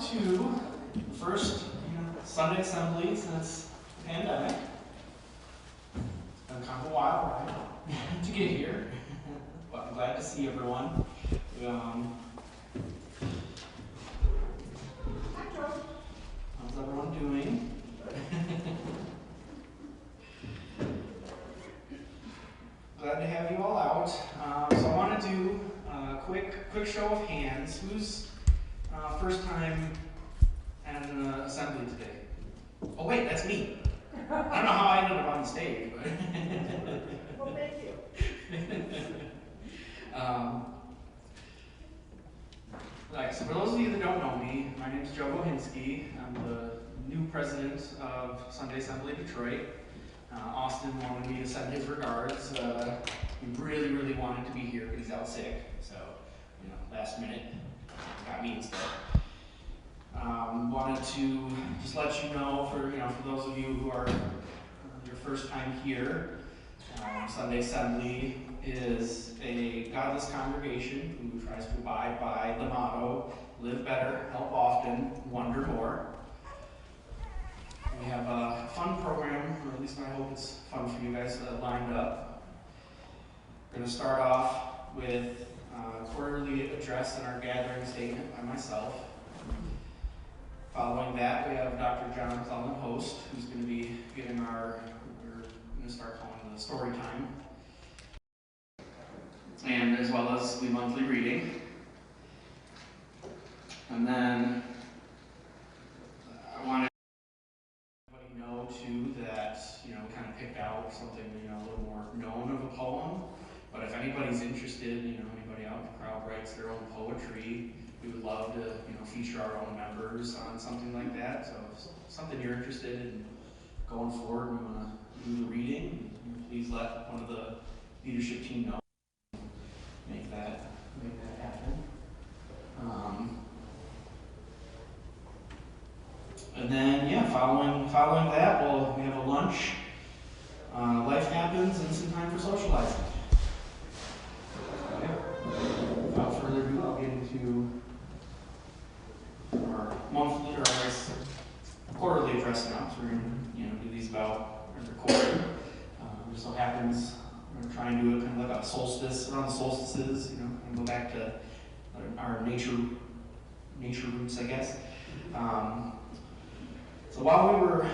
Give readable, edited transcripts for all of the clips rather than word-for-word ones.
to the first Sunday assembly since the pandemic. It's been kind of a while, right, to get here. But I'm glad to see everyone. How's everyone doing? Glad to have you all out. So I want to do a quick show of hands. Who's first time at an assembly today? Oh wait, that's me. I don't know how I ended up on the stage, but well, thank you. So for those of you that don't know me, my name is Joe Bohinski. I'm the new president of Sunday Assembly Detroit. Austin wanted me to send his regards. He really wanted to be here, but he's out sick. So, last minute, got me instead. Wanted to just let you know, for those of you who are your first time here, Sunday Assembly is a godless congregation who tries to abide by the motto, live better, help often, wonder more. We have a fun program, or at least I hope it's fun for you guys, lined up. We're going to start off with a quarterly address and our gathering statement by myself. Following that, we have Dr. Jon Cleland Host, who's going to be giving we're going to start calling the story time. And as well as the monthly reading. And then I want to let everybody know too that, we kind of picked out something, a little more known of a poem. But if anybody's interested, anybody out in the crowd writes their own poetry, we would love to, feature our own members on something like that. So if something you're interested in going forward and you want to do the reading, please let one of the leadership team know. Make that happen. And then, following that, we have a lunch. Life happens and some time for socializing. Without further ado, I'll get into our monthly or our quarterly address now. So we're going to do these about every quarter. It just so happens we're going to try and do it kind of like a solstice, around the solstices, and go back to our nature roots, I guess. So while we were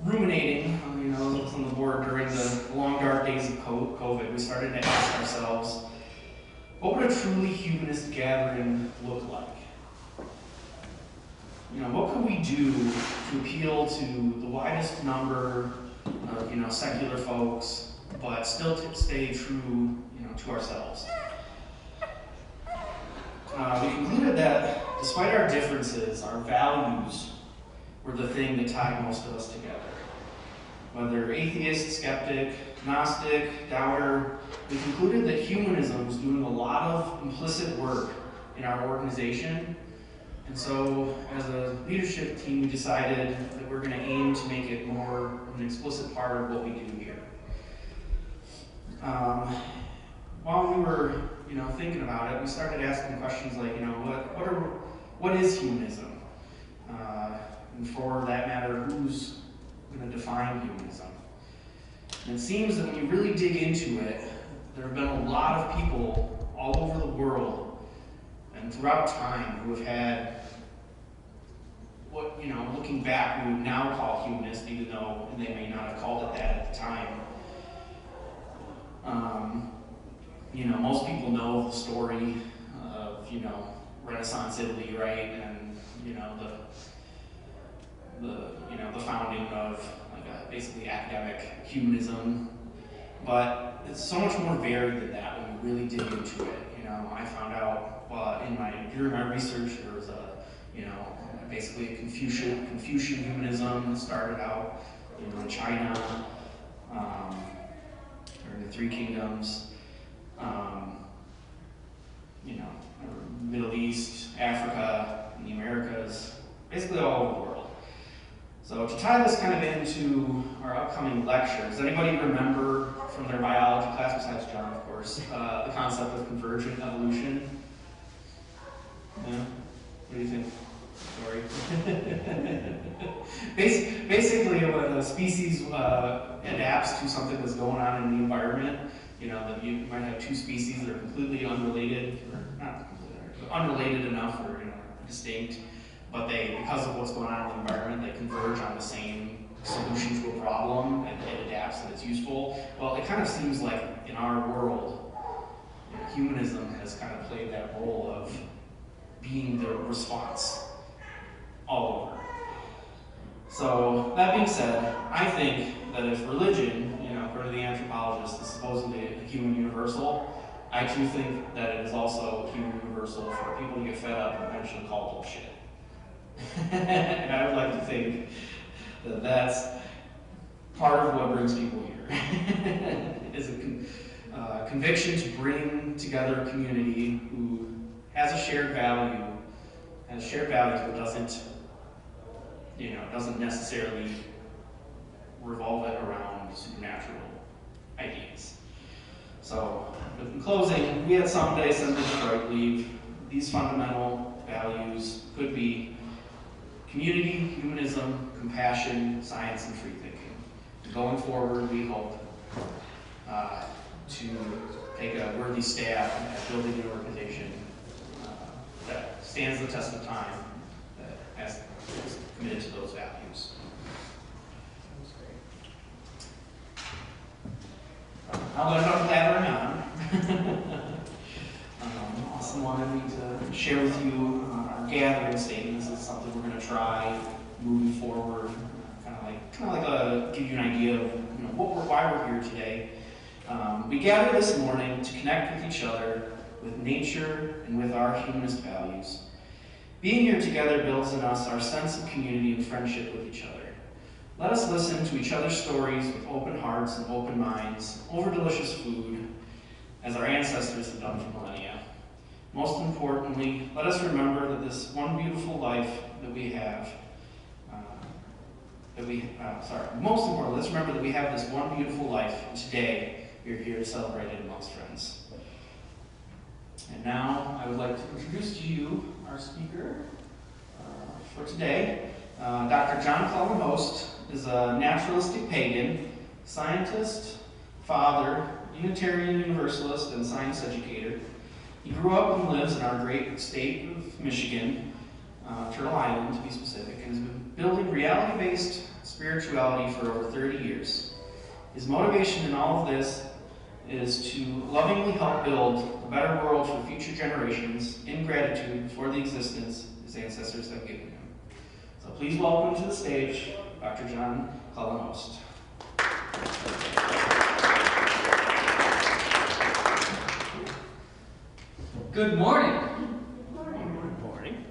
ruminating, on the board during the long dark days of COVID, we started to ask ourselves, what would a truly humanist gathering look like? What could we do to appeal to the widest number of, secular folks, but still stay true, to ourselves? We concluded that despite our differences, our values were the thing that tied most of us together. Whether atheist, skeptic, Gnostic, doubter, we concluded that humanism was doing a lot of implicit work in our organization. And so, as a leadership team, we decided that we're going to aim to make it more of an explicit part of what we do here. While we were, thinking about it, we started asking questions like, what is humanism? And for that matter, who's going to define humanism? And it seems that when you really dig into it, there have been a lot of people all over the world and throughout time who have had what, looking back, we would now call humanist, even though they may not have called it that at the time. Most people know the story of, Renaissance Italy, right? And, the founding of basically academic humanism. But it's so much more varied than that when you really dig into it. I found out during my research there was basically a Confucian humanism that started out in China, or the Three Kingdoms, Middle East, Africa, and the Americas, basically all over the world. So to tie this kind of into our upcoming lecture, does anybody remember from their biology class, besides John, of course, the concept of convergent evolution? Yeah? What do you think? basically, when a species adapts to something that's going on in the environment, that you might have two species that are completely unrelated, or not completely unrelated enough, or distinct, but because of what's going on in the environment, they converge on the same solution to a problem, and it adapts and it's useful. Well, it kind of seems like in our world, humanism has kind of played that role of being the response all over. So, that being said, I think that if religion, according to the anthropologist, is supposedly a human universal, I too think that it is also a human universal for people to get fed up and eventually call bullshit. And I would like to think that that's part of what brings people here, is a conviction to bring together a community who has a shared value, but doesn't necessarily revolve it around supernatural ideas. So, in closing, we at Someday Assembly Detroit believe these fundamental values could be community, humanism, compassion, science, and free thinking. And going forward, we hope to take a worthy stab at building an organization that stands the test of time, that is committed to those values. Now that enough blathering on, Austin wanted me to share with you our gathering statement. This is something we're going to try moving forward, kind of like give you an idea of why we're here today. We gather this morning to connect with each other, with nature, and with our humanist values. Being here together builds in us our sense of community and friendship with each other. Let us listen to each other's stories with open hearts and open minds, over delicious food, as our ancestors have done for millennia. Most importantly, let us remember that this one beautiful life that we have, most importantly, let's remember that we have this one beautiful life, and today we are here to celebrate it amongst friends. And now I would like to introduce to you our speaker for today. Dr. Jon Cleland Host is a naturalistic pagan, scientist, father, Unitarian Universalist, and science educator. He grew up and lives in our great state of Michigan, Turtle Island to be specific, and has been building reality-based spirituality for over 30 years. His motivation in all of this is to lovingly help build a better world for future generations in gratitude for the existence his ancestors have given him. So please welcome to the stage, Dr. Jon Cleland Host. Good morning. Good morning.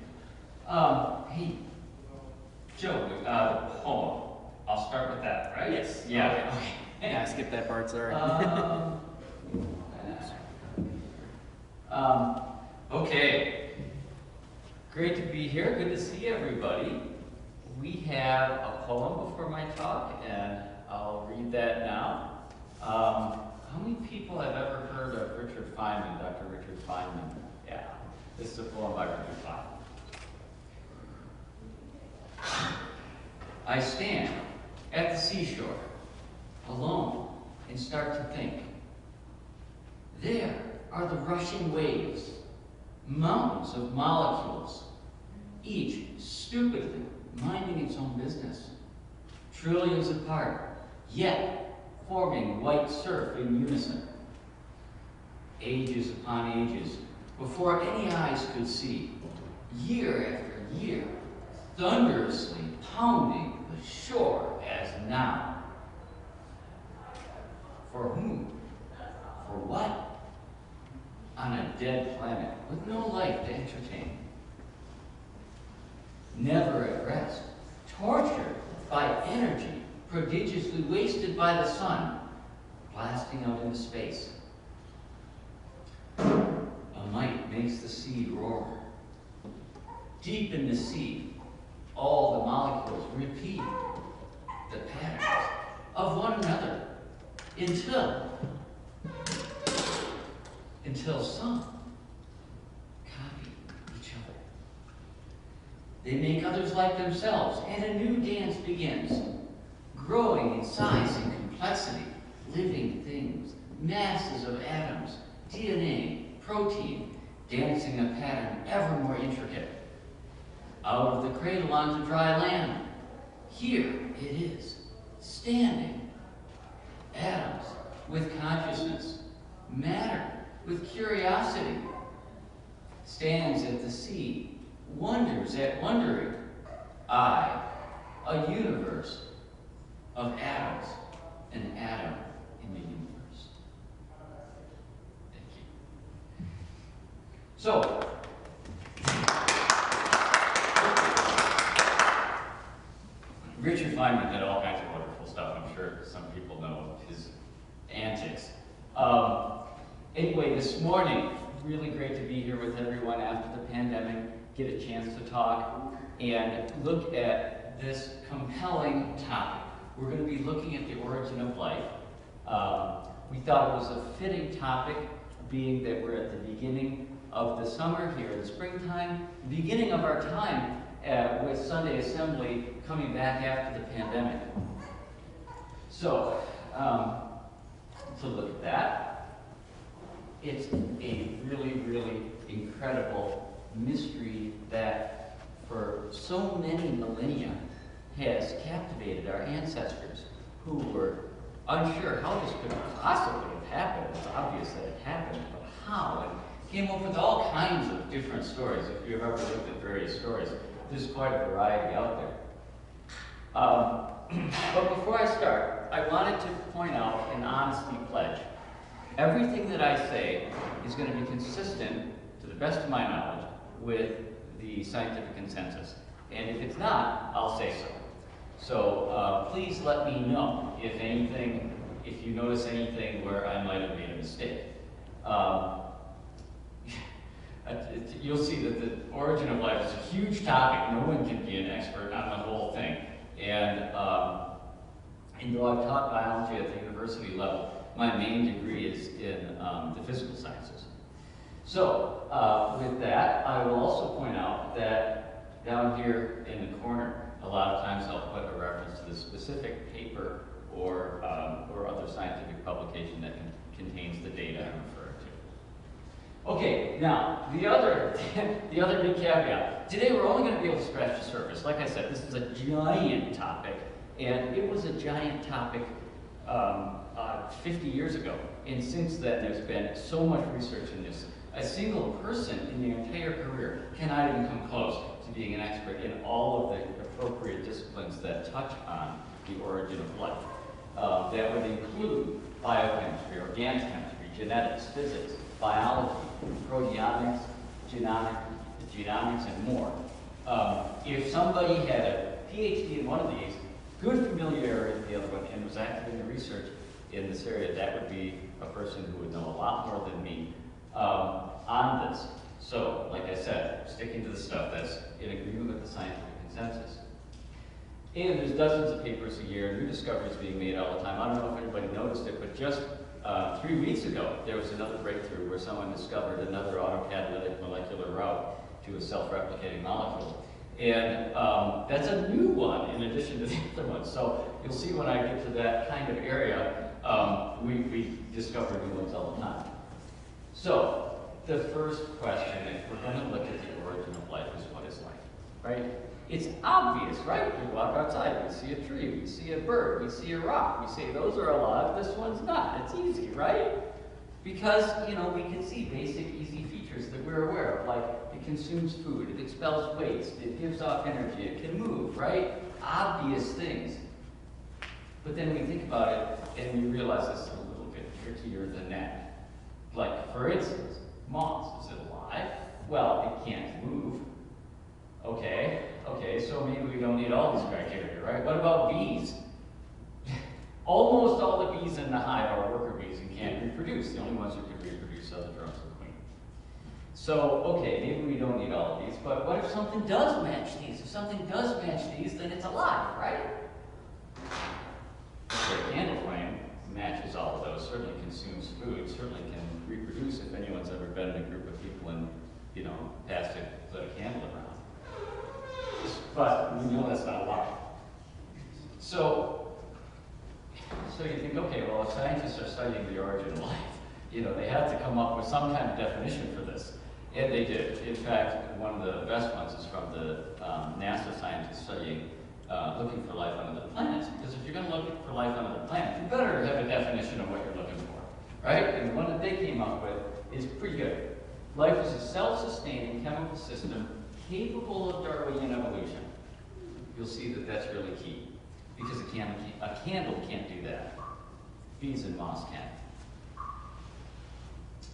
Hey, Joe, the poem. I'll start with that, right? Yes. Yeah. Okay. Yeah, skip that part, sorry. Okay. Great to be here. Good to see everybody. We have a poem before my talk, and I'll read that now. How many people have ever heard of Richard Feynman, Dr. Richard Feynman? Yeah, this is a poem by Richard Feynman. I stand at the seashore, alone, and start to think. There are the rushing waves, mountains of molecules, each stupidly minding its own business, trillions apart, yet forming white surf in unison. Ages upon ages, before any eyes could see, year after year, thunderously pounding the shore as now. For whom? For what? On a dead planet with no life to entertain. Never at rest, tortured by energy prodigiously wasted by the sun, blasting out into space. A might makes the sea roar. Deep in the sea, all the molecules repeat the patterns of one another until some copy each other. They make others like themselves, and a new dance begins. growing in size and complexity, living things, masses of atoms, DNA, protein, dancing a pattern ever more intricate. Out of the cradle onto dry land, here it is, standing. Atoms with consciousness, matter with curiosity, stands at the sea, wonders at wondering. I, a universe of atoms, an atom in the universe. Thank you. So, Richard Feynman did all kinds of wonderful stuff. I'm sure some people know of his antics. Anyway, this morning, really great to be here with everyone after the pandemic, get a chance to talk and look at this compelling topic. We're going to be looking at the origin of life. We thought it was a fitting topic, being that we're at the beginning of the summer here in springtime, beginning of our time with Sunday Assembly coming back after the pandemic. So, to look at that, it's a really, really incredible mystery that for so many millennia has captivated our ancestors who were unsure how this could possibly have happened. It's obvious that it happened, but how? And came up with all kinds of different stories. If you've ever looked at various stories, there's quite a variety out there. But before I start, I wanted to point out an honesty pledge. Everything that I say is going to be consistent, to the best of my knowledge, with the scientific consensus. And if it's not, I'll say so. So please let me know if you notice anything where I might have made a mistake. You'll see that the origin of life is a huge topic. No one can be an expert on the whole thing. And though I've taught biology at the university level, my main degree is in the physical sciences. So with that, I will also point out that down here in the corner, a lot of times I'll put a reference to the specific paper or other scientific publication that contains the data I'm referring to. Okay, now the other big caveat. Today we're only going to be able to scratch the surface. Like I said, this is a giant topic, and it was a giant topic 50 years ago. And since then, there's been so much research in this. A single person in their entire career cannot even come close to being an expert in all of the appropriate disciplines that touch on the origin of life. That would include biochemistry, organic chemistry, genetics, physics, biology, proteomics, genomics, and more. If somebody had a PhD in one of these, good familiarity with the other one, and was active in the research in this area, that would be a person who would know a lot more than me on this. So, like I said, sticking to the stuff that's in agreement with the scientific consensus. And there's dozens of papers a year, new discoveries being made all the time. I don't know if anybody noticed it, but just 3 weeks ago, there was another breakthrough where someone discovered another autocatalytic molecular route to a self-replicating molecule. And that's a new one in addition to the other ones. So you'll see when I get to that kind of area, we discover new ones all the time. So the first question, if we're going to look at the origin of life, is what is life, right? It's obvious, right? We walk outside, we see a tree, we see a bird, we see a rock, we say those are alive, this one's not. It's easy, right? Because, we can see basic, easy features that we're aware of, like it consumes food, it expels waste, it gives off energy, it can move, right? Obvious things. But then we think about it and we realize it's a little bit trickier than that. Like, for instance, moths, is it alive? Well, it can't move. Okay, so maybe we don't need all these criteria, right? What about bees? Almost all the bees in the hive are worker bees and can't reproduce. The only ones who can reproduce are the drones of the queen. So, okay, maybe we don't need all of these, but what if something does match these? If something does match these, then it's alive, right? The candle flame matches all of those, certainly consumes food, certainly can reproduce if anyone's ever been in a group of people and, passed to lit a candle around. But we know that's not alive. So, So you think, okay, well, if scientists are studying the origin of life, you know, they have to come up with some kind of definition for this. And they did. In fact, one of the best ones is from the NASA scientists studying, looking for life on other planets. Because if you're going to look for life on other planets, you better have a definition of what you're looking for, right? And the one that they came up with is pretty good. Life is a self-sustaining chemical system capable of Darwinian evolution. You'll see that that's really key, because a candle can't do that. Bees and moss can.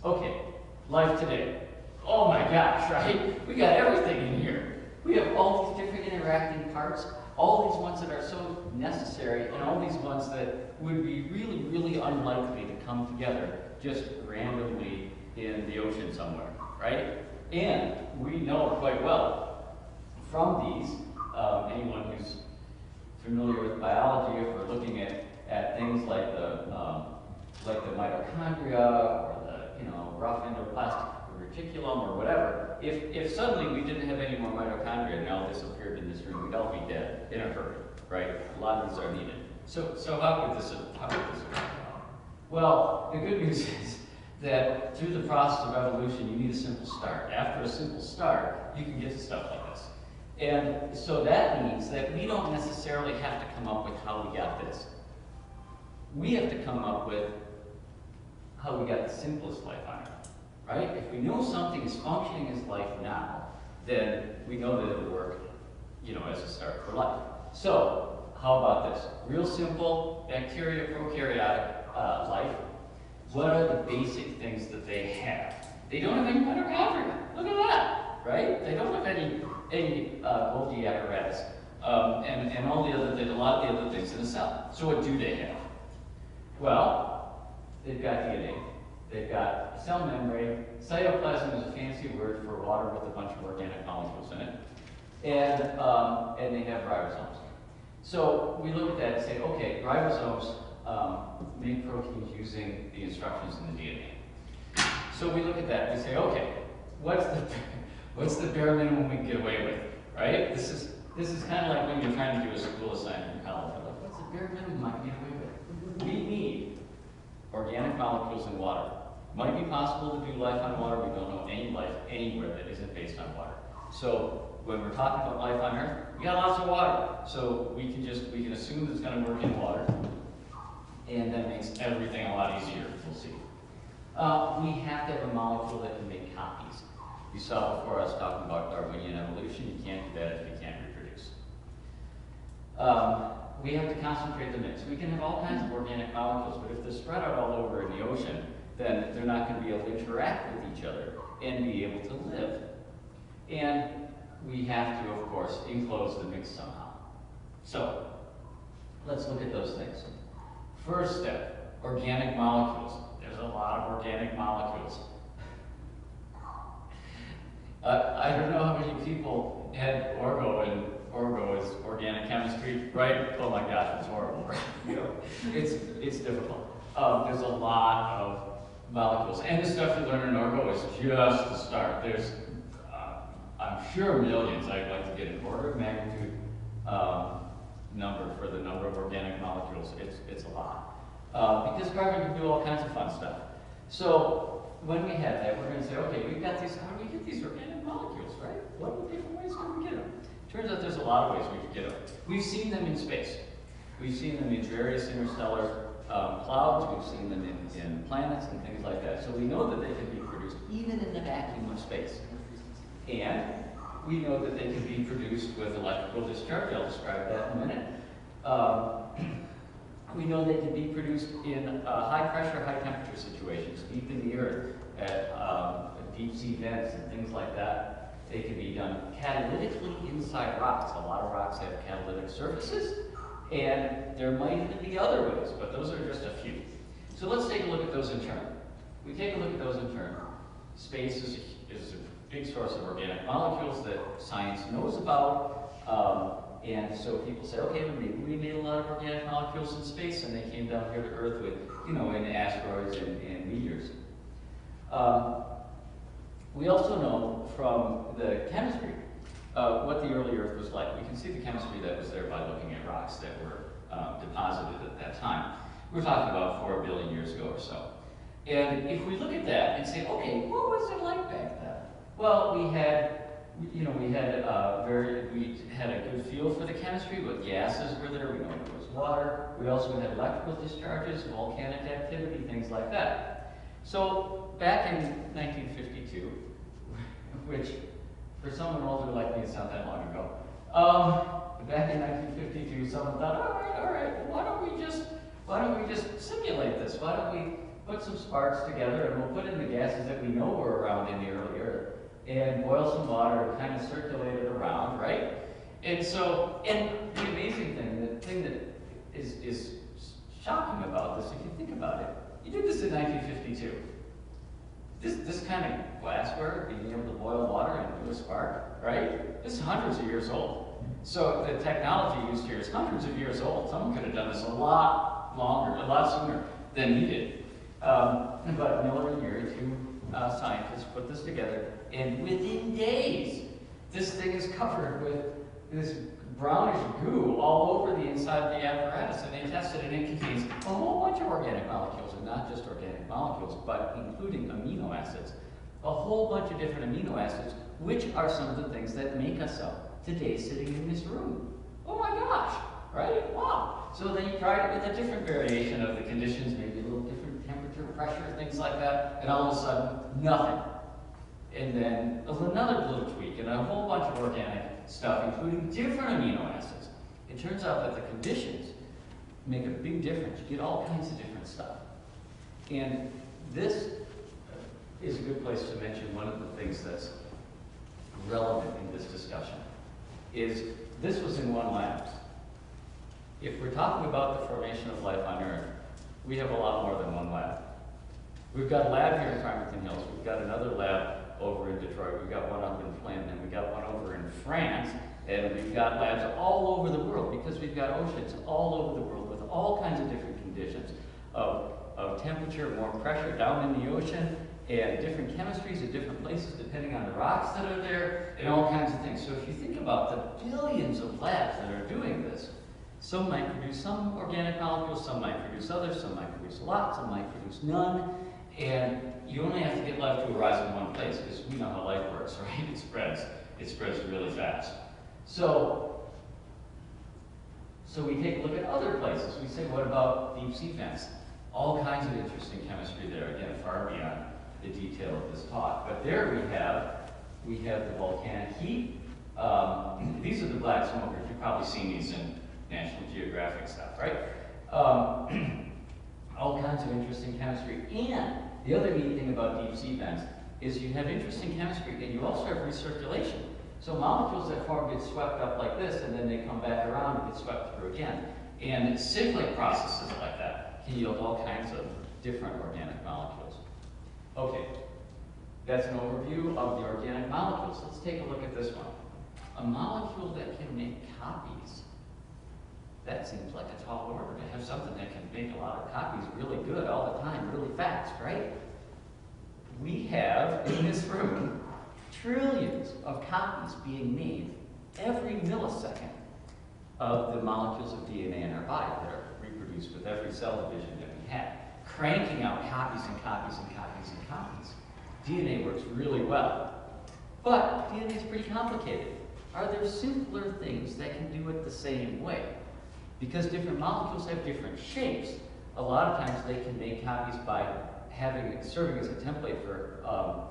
Okay, life today. Oh my gosh, right? We got everything in here. We have all these different interacting parts, all these ones that are so necessary, and all these ones that would be really, really unlikely to come together just randomly in the ocean somewhere, right? And we know quite well from these, anyone who's familiar with biology, if we're looking at things like the mitochondria or the rough endoplasmic reticulum or whatever, if suddenly we didn't have any more mitochondria and all disappeared in this room, we'd all be dead in a hurry, right? A lot of these are needed. So how could this have come about? Well, the good news is that through the process of evolution, you need a simple start. After a simple start, you can get to stuff like this. And so that means that we don't necessarily have to come up with how we got this. We have to come up with how we got the simplest life on Earth, right? If we know something is functioning as life now, then we know that it'll work, as a start for life. So how about this? Real simple bacteria, prokaryotic life. What are the basic things that they have? They don't have any mitochondria. Look at that, right? They don't have any Golgi apparatus, and all the other things, a lot of the other things in a cell. So what do they have? Well, they've got DNA. They've got a cell membrane. Cytoplasm is a fancy word for water with a bunch of organic molecules in it, and they have ribosomes. So we look at that and say, okay, ribosomes make proteins using the instructions in the DNA. So we look at that and we say, okay, what's the bare minimum we can get away with, right? This is kind of like when you're trying to do a school assignment in college. You're like, what's the bare minimum I can get away with? We need organic molecules in water. Might be possible to do life on water. We don't know any life anywhere that isn't based on water. So when we're talking about life on Earth, we got lots of water. So we can assume it's going to work in water, and that makes everything a lot easier. We'll see. We have to have a molecule that can make copies. You saw before I was talking about Darwinian evolution. You can't do that if you can't reproduce. We have to concentrate the mix. We can have all kinds of organic molecules, but if they're spread out all over in the ocean, then they're not going to be able to interact with each other and be able to live. And we have to, of course, enclose the mix somehow. So let's look at those things. First step, organic molecules. There's a lot of organic molecules. I don't know how many people had Orgo, and Orgo is organic chemistry, right? Oh my gosh, it's horrible. It's difficult. There's a lot of molecules, and the stuff you learn in Orgo is just the start. There's, I'm sure, millions. I'd like to get an order of magnitude number for the number of organic molecules. It's a lot. Because carbon can do all kinds of fun stuff. So when we have that, we're going to say, okay, we've got these, how do we get these organic molecules, right? What different ways can we get them? Turns out there's a lot of ways we can get them. We've seen them in space. We've seen them in various interstellar clouds. We've seen them in planets and things like that. So we know that they can be produced even in the vacuum of space. And we know that they can be produced with electrical discharge. I'll describe that in a minute. We know they can be produced in high pressure, high temperature situations, deep in the earth, at deep sea vents and things like that. They can be done catalytically inside rocks. A lot of rocks have catalytic surfaces, and there might even be other ways, but those are just a few. So let's take a look at those in turn. We take a look at those in turn. Space is a big source of organic molecules that science knows about. And so people say, okay, well, maybe we made a lot of organic molecules in space and they came down here to Earth with, in asteroids and meteors. We also know from the chemistry what the early Earth was like. We can see the chemistry that was there by looking at rocks that were deposited at that time. We're talking about 4 billion years ago or so. And if we look at that and say, okay, what was it like back then? Well, we had a good feel for the chemistry. What gases were there? We know there was water. We also had electrical discharges, volcanic activity, things like that. So back in 1952, which for someone older like me, it's not that long ago. Back in 1952, someone thought, all right, why don't we just simulate this? Why don't we put some sparks together and we'll put in the gases that we know were around in the early Earth and boil some water and kind of circulate it around, right? And so, and the amazing thing, the thing that is shocking about this, if you think about it, you did this in 1952. This kind of glassware, being able to boil water and do a spark, right? This is hundreds of years old. So the technology used here is hundreds of years old. Someone could have done this a lot longer, a lot sooner than he did. But Miller and Urey, two scientists, put this together, and within days, this thing is covered with this brownish goo all over the inside of the apparatus, and they tested it, and it contains a whole bunch of organic molecules, and not just organic molecules, but including amino acids. A whole bunch of different amino acids, which are some of the things that make us up today sitting in this room. Oh my gosh, right? Wow. So they tried it with a different variation of the conditions, maybe a little different temperature, pressure, things like that, and all of a sudden, nothing. And then another little tweak, and a whole bunch of organic stuff, including different amino acids. It turns out that the conditions make a big difference. You get all kinds of different stuff. And this is a good place to mention one of the things that's relevant in this discussion, is this was in one lab. If we're talking about the formation of life on Earth, we have a lot more than one lab. We've got a lab here in Farmington Hills. We've got another lab over in Detroit. We've got one up in Flint, and we've got one over in France, and we've got labs all over the world because we've got oceans all over the world with all kinds of different conditions of temperature, warm pressure down in the ocean, and different chemistries at different places depending on the rocks that are there, and all kinds of things. So if you think about the billions of labs that are doing this, some might produce some organic molecules, some might produce others, some might produce a lot, some might produce none, and you only have to get life to arise in one place because we know how life works, right? It spreads really fast. So we take a look at other places. We say, what about deep sea vents? All kinds of interesting chemistry there, again, far beyond the detail of this talk. But there we have the volcanic heat. These are the black smokers. You've probably seen these in National Geographic stuff, right? All kinds of interesting chemistry. And the other neat thing about deep sea vents is you have interesting chemistry and you also have recirculation. So molecules that form get swept up like this and then they come back around and get swept through again. And cyclic processes like that can yield all kinds of different organic molecules. Okay, that's an overview of the organic molecules. Let's take a look at this one. A molecule that can make copies. That seems like a tall order to have something that can make a lot of copies really good all the time, really fast, right? We have, in this room, trillions of copies being made every millisecond of the molecules of DNA in our body that are reproduced with every cell division that we have, cranking out copies and copies and copies and copies. DNA works really well, but DNA is pretty complicated. Are there simpler things that can do it the same way? Because different molecules have different shapes, a lot of times they can make copies by serving as a template for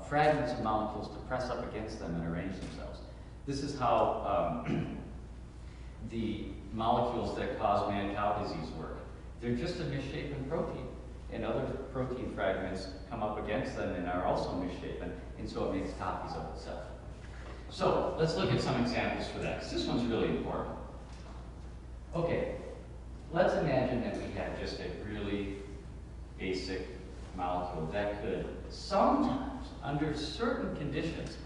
fragments of molecules to press up against them and arrange themselves. This is how the molecules that cause mad cow disease work. They're just a misshapen protein, and other protein fragments come up against them and are also misshapen, and so it makes copies of itself. So let's look at some examples for that, because this one's really important. Okay, let's imagine that we have just a really basic molecule that could sometimes, under certain conditions,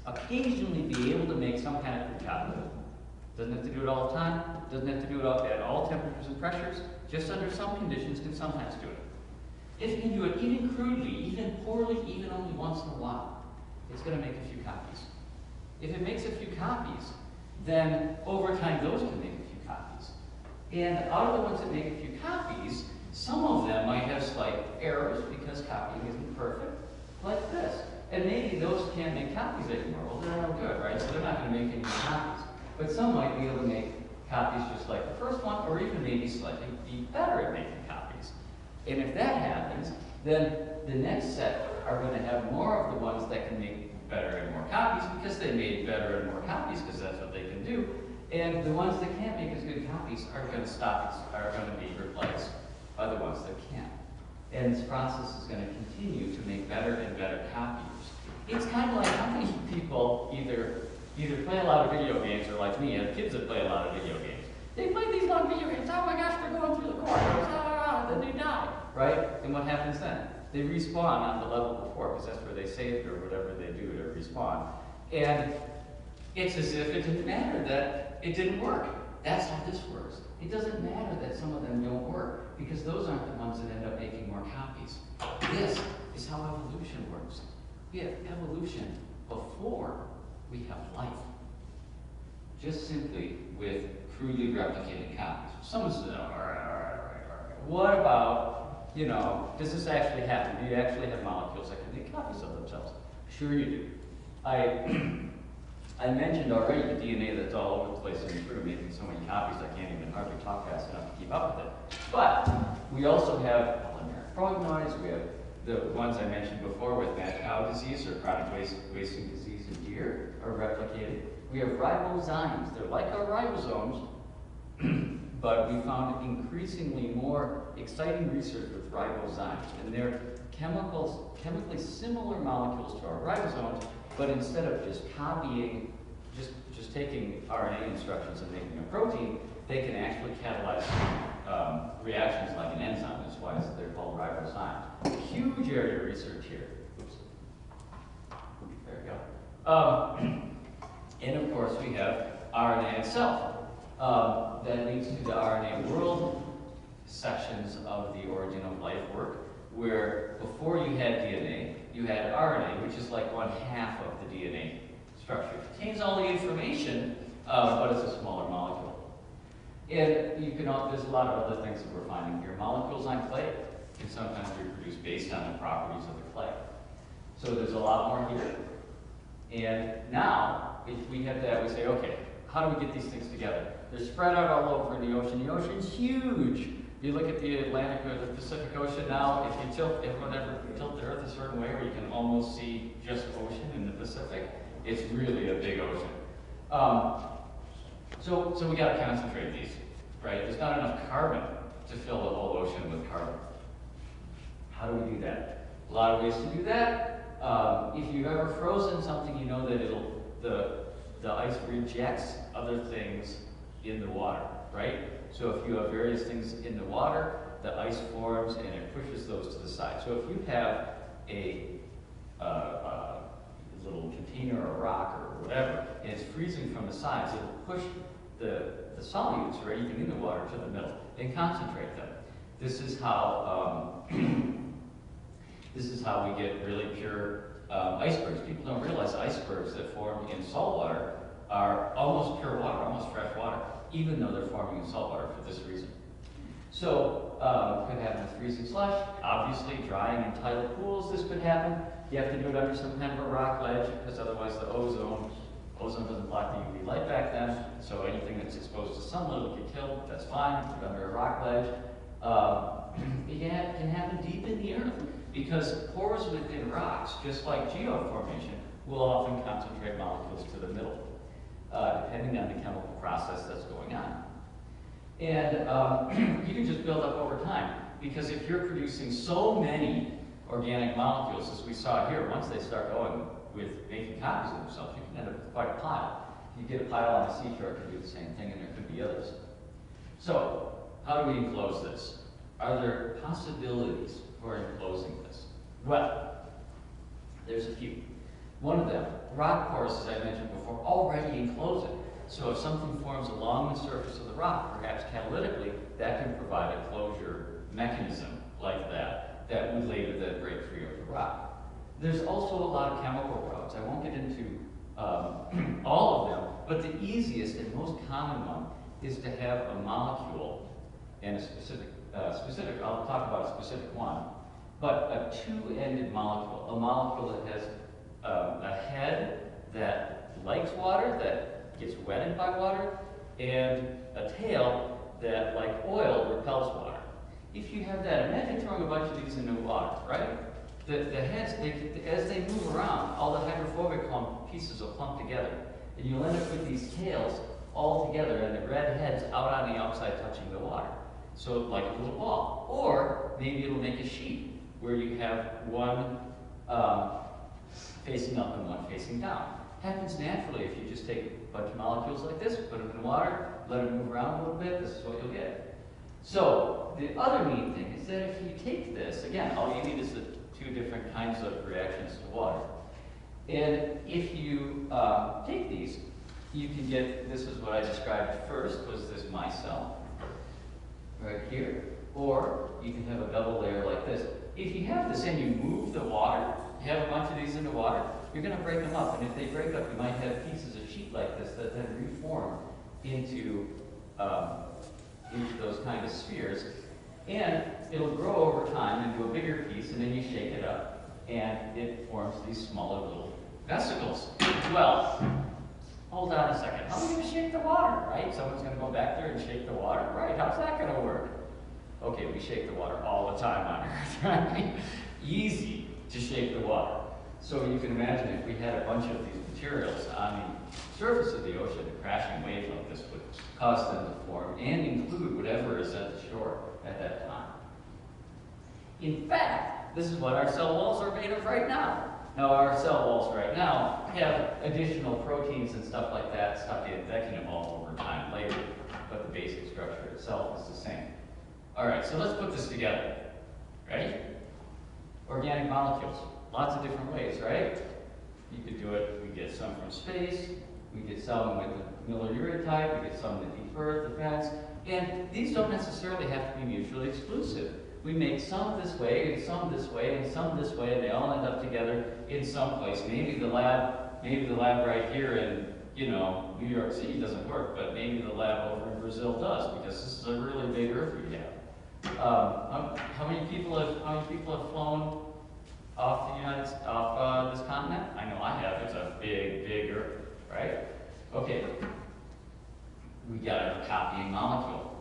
occasionally be able to make some kind of copy. Doesn't have to do it all the time, doesn't have to do it at all temperatures and pressures, just under some conditions can sometimes do it. If it can do it even crudely, even poorly, even only once in a while, it's going to make a few copies. If it makes a few copies, then over time those can make a few copies. And out of the ones that make a few copies, Some of them might have slight errors because copying isn't perfect, like this. And maybe those can't make copies anymore. Well, they're no good, right? So they're not going to make any more copies. But some might be able to make copies just like the first one, or even maybe slightly be better at making copies. And if that happens, then the next set are going to have more of the ones that can make better and more copies because they made better and more copies because that's what they can do. And the ones that can't make as good copies are going to stop, are going to be replaced by the ones that can't. And this process is going to continue to make better and better copies. It's kind of like how many people either play a lot of video games or like me, have kids that play a lot of video games. They play these long video games, oh my gosh, they're going through the corridors, then they die, right? And what happens then? They respawn on the level before because that's where they saved or whatever they do to respawn. And it's as if it didn't matter that it didn't work. That's how this works. It doesn't matter that some of them don't work because those aren't the ones that end up making more copies. This is how evolution works. We have evolution before we have life. Just simply with crudely replicated copies. Someone says, all right. What about, does this actually happen? Do you actually have molecules that can make copies of themselves? Sure you do. I mentioned already the DNA that's all over the place in this room, making so many copies I can't even hardly talk fast enough to keep up with it. But we also have polymeric prognoids. We have the ones I mentioned before with mad cow disease or chronic wasting disease in deer are replicated. We have ribozymes. They're like our ribosomes, but we found increasingly more exciting research with ribozymes. And they're chemically similar molecules to our ribosomes, but instead of just copying, just taking RNA instructions and making a protein, they can actually catalyze reactions like an enzyme. That's why they're called ribozymes. Huge area of research here. Oops. There we go. And of course, we have RNA itself. That leads to the RNA world sections of the origin of life work, where before you had DNA, you had RNA, which is like 1/2 of the DNA structure. It contains all the information, but it's a smaller molecule. And you can, there's a lot of other things that we're finding here. Molecules on clay can sometimes reproduce based on the properties of the clay. So there's a lot more here. And now, if we have that, we say, okay, how do we get these things together? They're spread out all over the ocean. The ocean's huge. If you look at the Atlantic or the Pacific Ocean now, if you tilt the Earth a certain way where you can almost see just ocean in the Pacific, it's really a big ocean. So we got to concentrate these, right? There's not enough carbon to fill the whole ocean with carbon. How do we do that? A lot of ways to do that. If you've ever frozen something, you know that the ice rejects other things in the water, right? So if you have various things in the water, the ice forms and it pushes those to the side. So if you have a little container or rock or whatever, and it's freezing from the sides, it'll push the solutes or anything in the water to the middle and concentrate them. This is how we get really pure icebergs. People don't realize icebergs that form in salt water are almost pure water, almost fresh water, even though they're forming in salt water for this reason. So, could happen with freezing slush, obviously drying in tidal pools, this could happen. You have to do it under some kind of a rock ledge, because otherwise the ozone doesn't block the UV light back then, so anything that's exposed to sunlight will get killed, that's fine, put it under a rock ledge. It can happen deep in the earth, because pores within rocks, just like geoformation, will often concentrate molecules to the middle, depending on the chemical process that's going on. And you can just build up over time, because if you're producing so many organic molecules, as we saw here, once they start going with making copies of themselves, you can end up with quite a pile. If you get a pile on a seashore, it can do the same thing, and there could be others. So, how do we enclose this? Are there possibilities for enclosing this? Well, there's a few. One of them, rock pores, as I mentioned before, already enclose it. So if something forms along the surface of the rock, perhaps catalytically, that can provide a closure mechanism like that would later then break free of the rock. There's also a lot of chemical routes. I won't get into all of them, but the easiest and most common one is to have a molecule and a specific specific, I'll talk about a specific one, but a two-ended molecule, a molecule that has a head that likes water, that gets wetted by water, and a tail that, like oil, repels water. If you have that, imagine throwing a bunch of these into water, right? The heads, as they move around, all the hydrophobic pieces will clump together, and you'll end up with these tails all together, and the red heads out on the outside touching the water. So like a little ball. Or maybe it'll make a sheet where you have one facing up and one facing down. Happens naturally if you just take a bunch of molecules like this, put them in water, let them move around a little bit, this is what you'll get. So the other neat thing is that if you take this, again, all you need is the two different kinds of reactions to water. And if you take these, you can get, this is what I described first, was this micelle, right here. Or you can have a double layer like this. If you have this and you move the water, you have a bunch of these into water, you're going to break them up. And if they break up, you might have pieces of sheet like this that then reform into those kind of spheres. And it'll grow over time into a bigger piece, and then you shake it up, and it forms these smaller little vesicles. Well, hold on a second. How are we going to shake the water, right? Someone's going to go back there and shake the water, right? How's that going to work? Okay, we shake the water all the time on Earth, right? Easy to shake the water. So you can imagine if we had a bunch of these materials on the surface of the ocean, a crashing wave like this would cause them to form and include whatever is at the shore at that time. In fact, this is what our cell walls are made of right now. Now, our cell walls right now have additional proteins and stuff like that stuck in that can evolve over time later, but the basic structure itself is the same. All right, so let's put this together. Ready? Organic molecules. Lots of different ways, right? You could do it, we get some from space, we get some with the Miller Urey type, we get some in the deep earth, the vents, and these don't necessarily have to be mutually exclusive. We make some this way, and some this way, and some this way, and they all end up together in some place. Maybe the lab right here in, New York City doesn't work, but maybe the lab over in Brazil does, because this is a really big Earth we have. How many people have flown off this continent? I know I have. It's a big Earth, right? Okay. We got a copying molecule.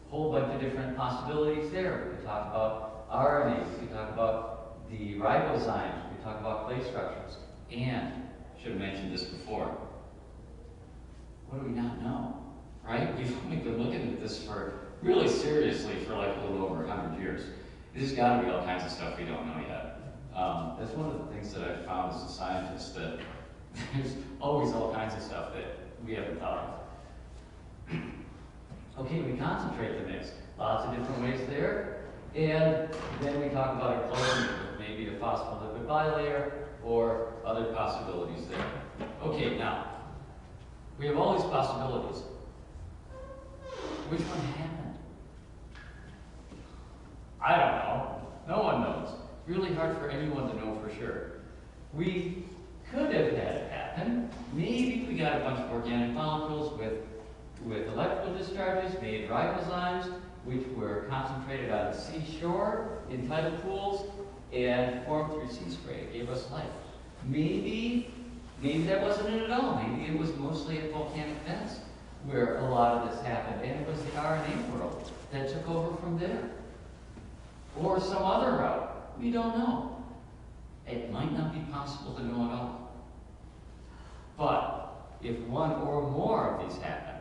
Whole bunch of different possibilities there. We could talk about RNAs. We could talk about the ribozymes. We could talk about clay structures. And should have mentioned this before. What do we not know? Right? We've only been looking at this really seriously for like a little over 100 years. There's got to be all kinds of stuff we don't know yet. That's one of the things that I've found as a scientist, that there's always all kinds of stuff that we haven't thought of. Okay, we concentrate the mix. Lots of different ways there. And then we talk about enclosing with maybe a phospholipid bilayer or other possibilities there. Okay, now, we have all these possibilities. Which one happened? I don't know. No one knows. Really hard for anyone to know for sure. We could have had it happen. Maybe we got a bunch of organic molecules with electrical discharges, made ribozymes, which were concentrated on the seashore in tidal pools and formed through sea spray. It gave us life. Maybe that wasn't it at all. Maybe it was mostly at volcanic vents where a lot of this happened, and it was the RNA world that took over from there. Or some other route. We don't know. It might not be possible to know at all. But if one or more of these happen,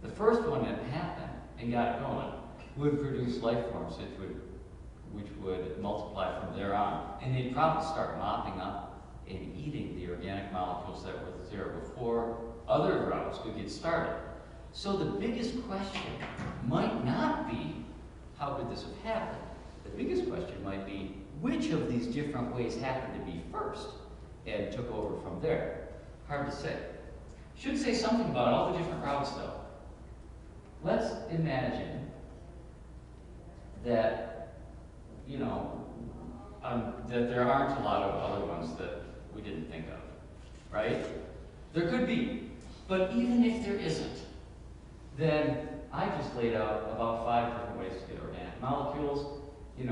the first one that happened and got going would produce life forms which would multiply from there on. And they'd probably start mopping up and eating the organic molecules that were there before other routes could get started. So the biggest question might not be, how could this have happened? The biggest question might be, which of these different ways happened to be first and took over from there? Hard to say. Should say something about all the different routes though. Let's imagine that, that there aren't a lot of other ones that we didn't think of, right? There could be, but even if there isn't, then I just laid out about 5 different ways to get organic molecules. 8,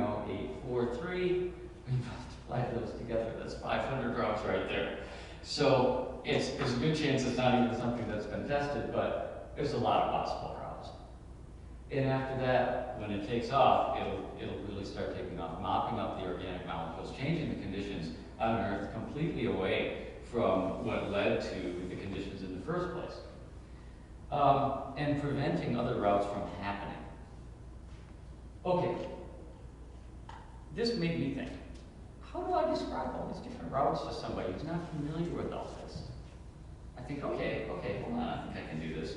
4, 3. We multiply those together. That's 500 routes right there. So there's a good chance it's not even something that's been tested, but there's a lot of possible routes. And after that, when it takes off, it'll really start taking off, mopping up the organic molecules, changing the conditions on Earth completely away from what led to the conditions in the first place, and preventing other routes from happening. Okay, this made me think, how do I describe all these different routes to somebody who's not familiar with all this? I think, okay, hold on, I think I can do this.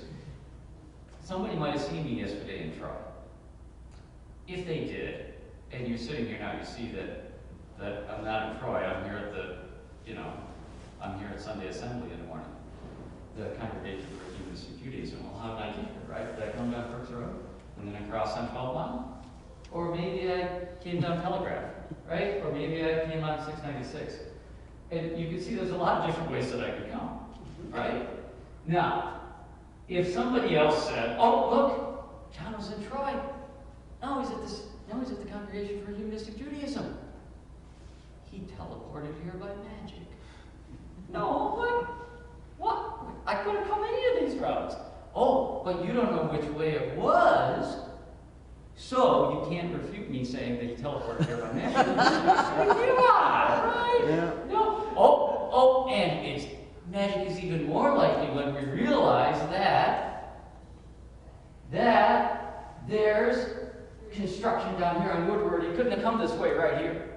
Somebody might have seen me yesterday in Troy. If they did, and you're sitting here now, you see that I'm not in Troy, I'm here I'm here at Sunday Assembly in the morning. The Congregation for Humanist and Judaism. Well, how did I get here, right? Did I come down Brooks Road and then across on 12 Mile? Or maybe I came down Telegraph, right? Or maybe I came on 696. And you can see there's a lot of different ways that I could come, right? Now, if somebody else said, oh, look, John was in Troy. No, he's at the Congregation for Humanistic Judaism. He teleported here by magic. No, what? I couldn't come any of these routes. Oh, but you don't know which way it was, so you can't refute me saying that he teleported here by magic. Yeah, right? Yeah. No. And magic is even more likely when we realize that there's construction down here on Woodward. He couldn't have come this way right here.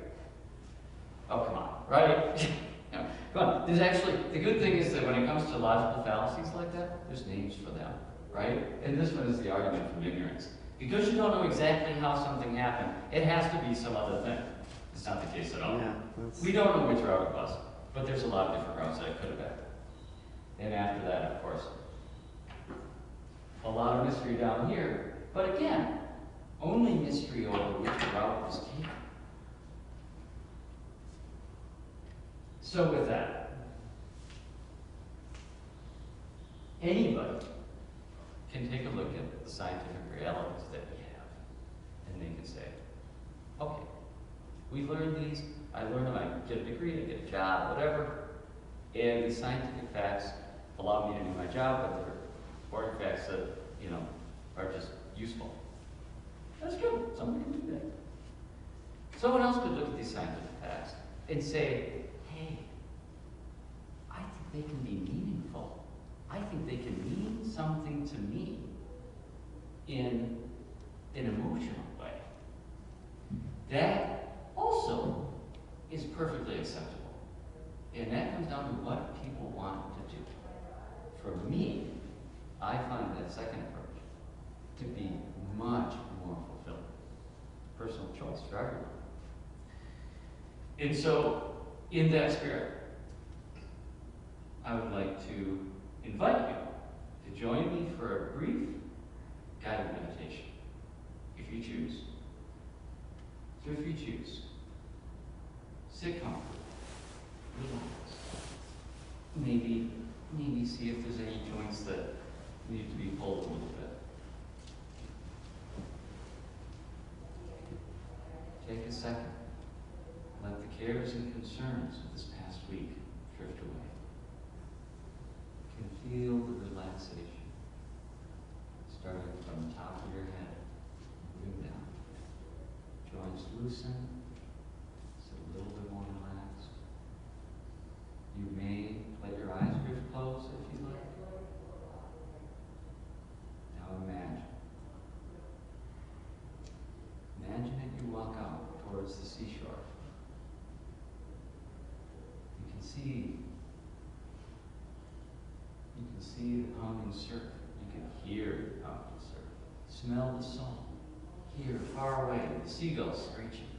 Oh, come on, right? No, come on. There's actually, the good thing is that when it comes to logical fallacies like that, there's names for them, right? And this one is the argument from ignorance. Because you don't know exactly how something happened, it has to be some other thing. It's not the case at all. Yeah, We don't know which route it was, but there's a lot of different routes that it could have been. And after that, of course, a lot of mystery down here. But again, only mystery over which route was taken. So with that, anybody can take a look at the scientific realities that we have, and they can say, okay, we've learned these, I learned them, I get a degree, I get a job, whatever, and the scientific facts allow me to do my job, but they're important facts that, are just useful. That's good, somebody can do that. Someone else could look at these scientific facts and say, hey, I think they can be meaningful. I think they can mean something to me in an emotional way. That also is perfectly acceptable. And that comes down to what people want to do. For me, I find that second approach to be much more fulfilling. Personal choice for everyone. And so, in that spirit, I would like to invite you to join me for a brief guided meditation, if you choose. So if you choose, sit comfortably, relax. Maybe see if there's any joints that need to be pulled a little bit. Take a second. Let the cares and concerns of this past week drift away. You can feel the relaxation starting from the top of your head, moving down. Joints loosen, it's a little bit more relaxed. You may let your eyes drift closed if you like. Now imagine. Imagine that you walk out towards the seashore. You can see the pounding surf. You can hear the pounding surf. Smell the salt. Hear far away the seagulls screeching.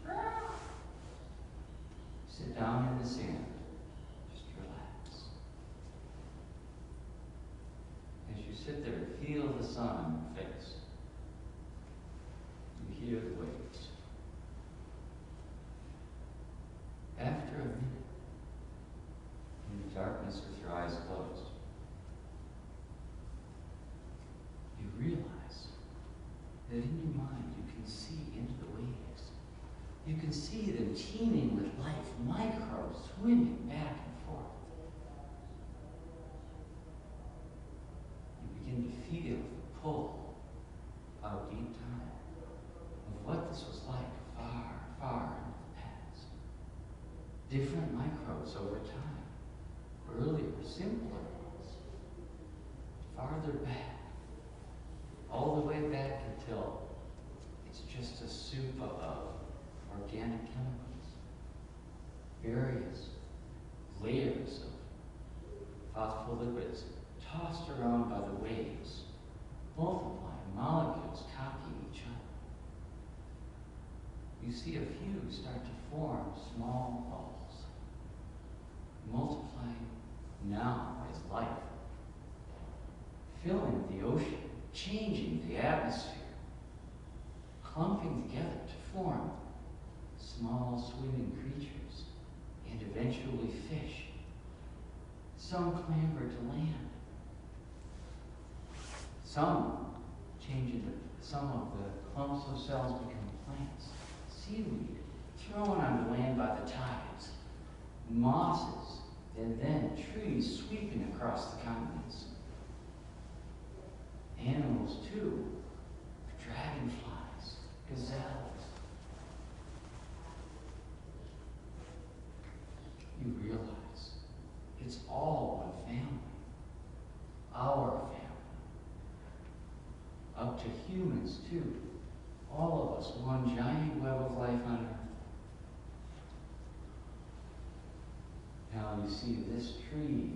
Sit down in the sand. Just relax. As you sit there, feel the sun on your face. You hear the waves. After a minute, in the darkness with your eyes closed, you realize that in your mind you can see into the waves. You can see them teeming with life, microbes swimming back and forth. You begin to feel the pull out deep time of what this was like far, far into the past. Different microbes over time. Earlier, simpler ones. Farther back. All the way back until it's just a soup of organic chemicals. Various layers of phospholipids tossed around by the waves, multiplying, molecules copying each other. You see a few start to form small bubbles, multiplying now as life, filling the ocean, changing the atmosphere, clumping together to form small swimming creatures and eventually fish. Some clamber to land. Some change into, some of the clumps of cells become plants, seaweed thrown onto land by the tides, mosses, and then trees sweeping across the continents. Animals too, dragonflies, gazelles. You realize it's all one family, our family. Up to humans too, all of us, one giant web of life on earth. Now you see this tree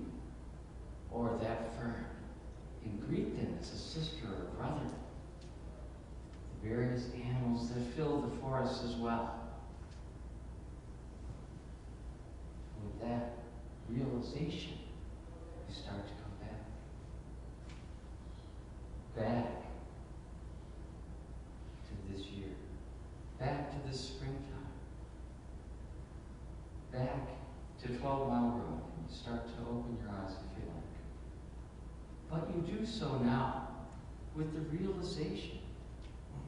or that fern, and greet them as a sister or brother. The various animals that fill the forest as well. With that realization, you start to come back. Back to this year. Back to this springtime. Back to 12 Mile Road. And you start to open your eyes if you like. But you do so now with the realization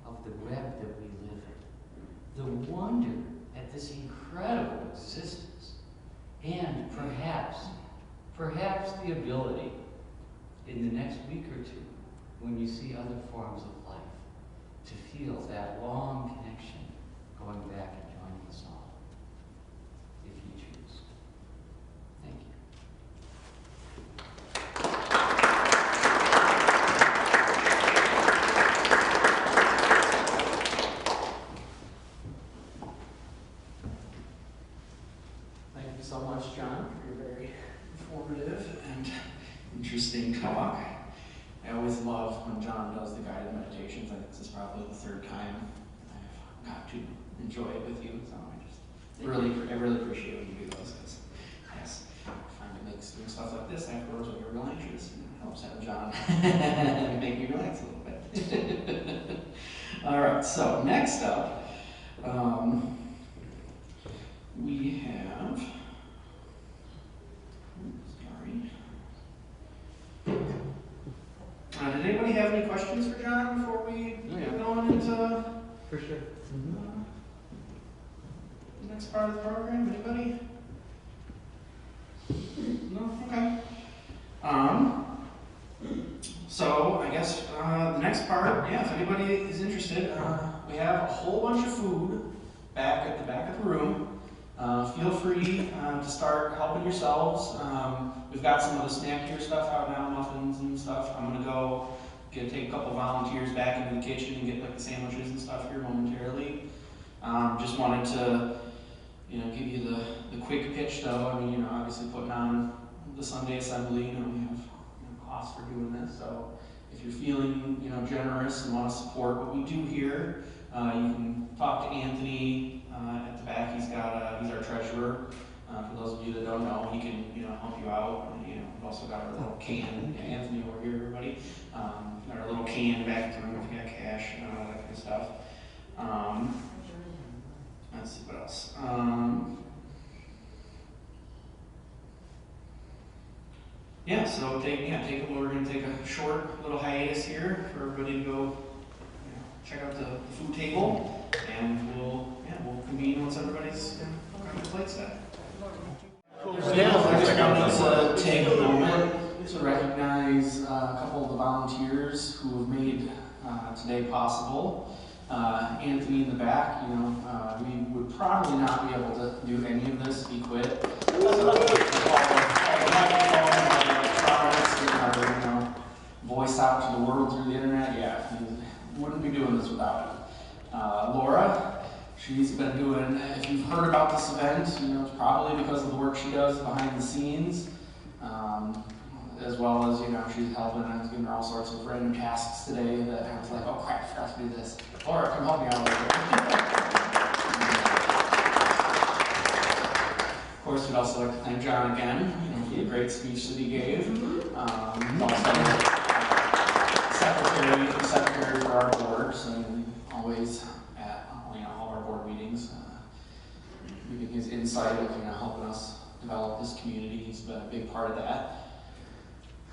of the web that we live in. The wonder at this incredible existence. And perhaps the ability in the next week or two, when you see other forms of life, to feel that long connection going back and joining us all, if you choose. Thank you. Thank you so much, John, for your very informative and interesting talk. I always love when John does the guided meditations. I think this is probably the third time I've got to enjoy it with you. So I really appreciate when you do those. Because yes, I find it makes doing stuff like this afterwards when you're real anxious. It helps have John make me relax a little bit. All right. So next up, we have. Did anybody have any questions for John before we get going into For sure. the next part of the program? Anybody? No? Okay. So I guess the next part, if anybody is interested, we have a whole bunch of food back at the back of the room. Feel free to start helping yourselves. We've got some of the snackier stuff out now, muffins and stuff. I'm going to go take a couple volunteers back into the kitchen and get like the sandwiches and stuff here momentarily. Just wanted to, give you the quick pitch though. I mean, obviously putting on the Sunday assembly, we have costs for doing this. So if you're feeling, generous and want to support what we do here, you can talk to Anthony at the back. He's our treasurer. For those of you that don't know, he can help you out. We've also got our little can. Anthony over here, everybody. Got our little can back in the room if you got cash and all that kind of stuff. Let's see what else. We're going to take a short little hiatus here for everybody to go check out the food table, and we'll convene once everybody's got their plates set. I want to take a moment to recognize a couple of the volunteers who have made today possible. Anthony in the back, we would probably not be able to do any of this if he quit. So, all the microphones, electronics, getting our voice out to the world through the internet, yeah, he wouldn't be doing this without it. Laura, she's been doing, if you've heard about this event, it's probably because of the work she does behind the scenes, as well as, she's helping. I was giving her all sorts of random tasks today that I was like, oh crap, I forgot to do this. Laura, come help me out a little bit. Of course, we'd also like to thank Jon again, for the great speech that he gave. Also, secretary for our board, so always at all of our board meetings, giving his insight of helping us develop this community. He's been a big part of that.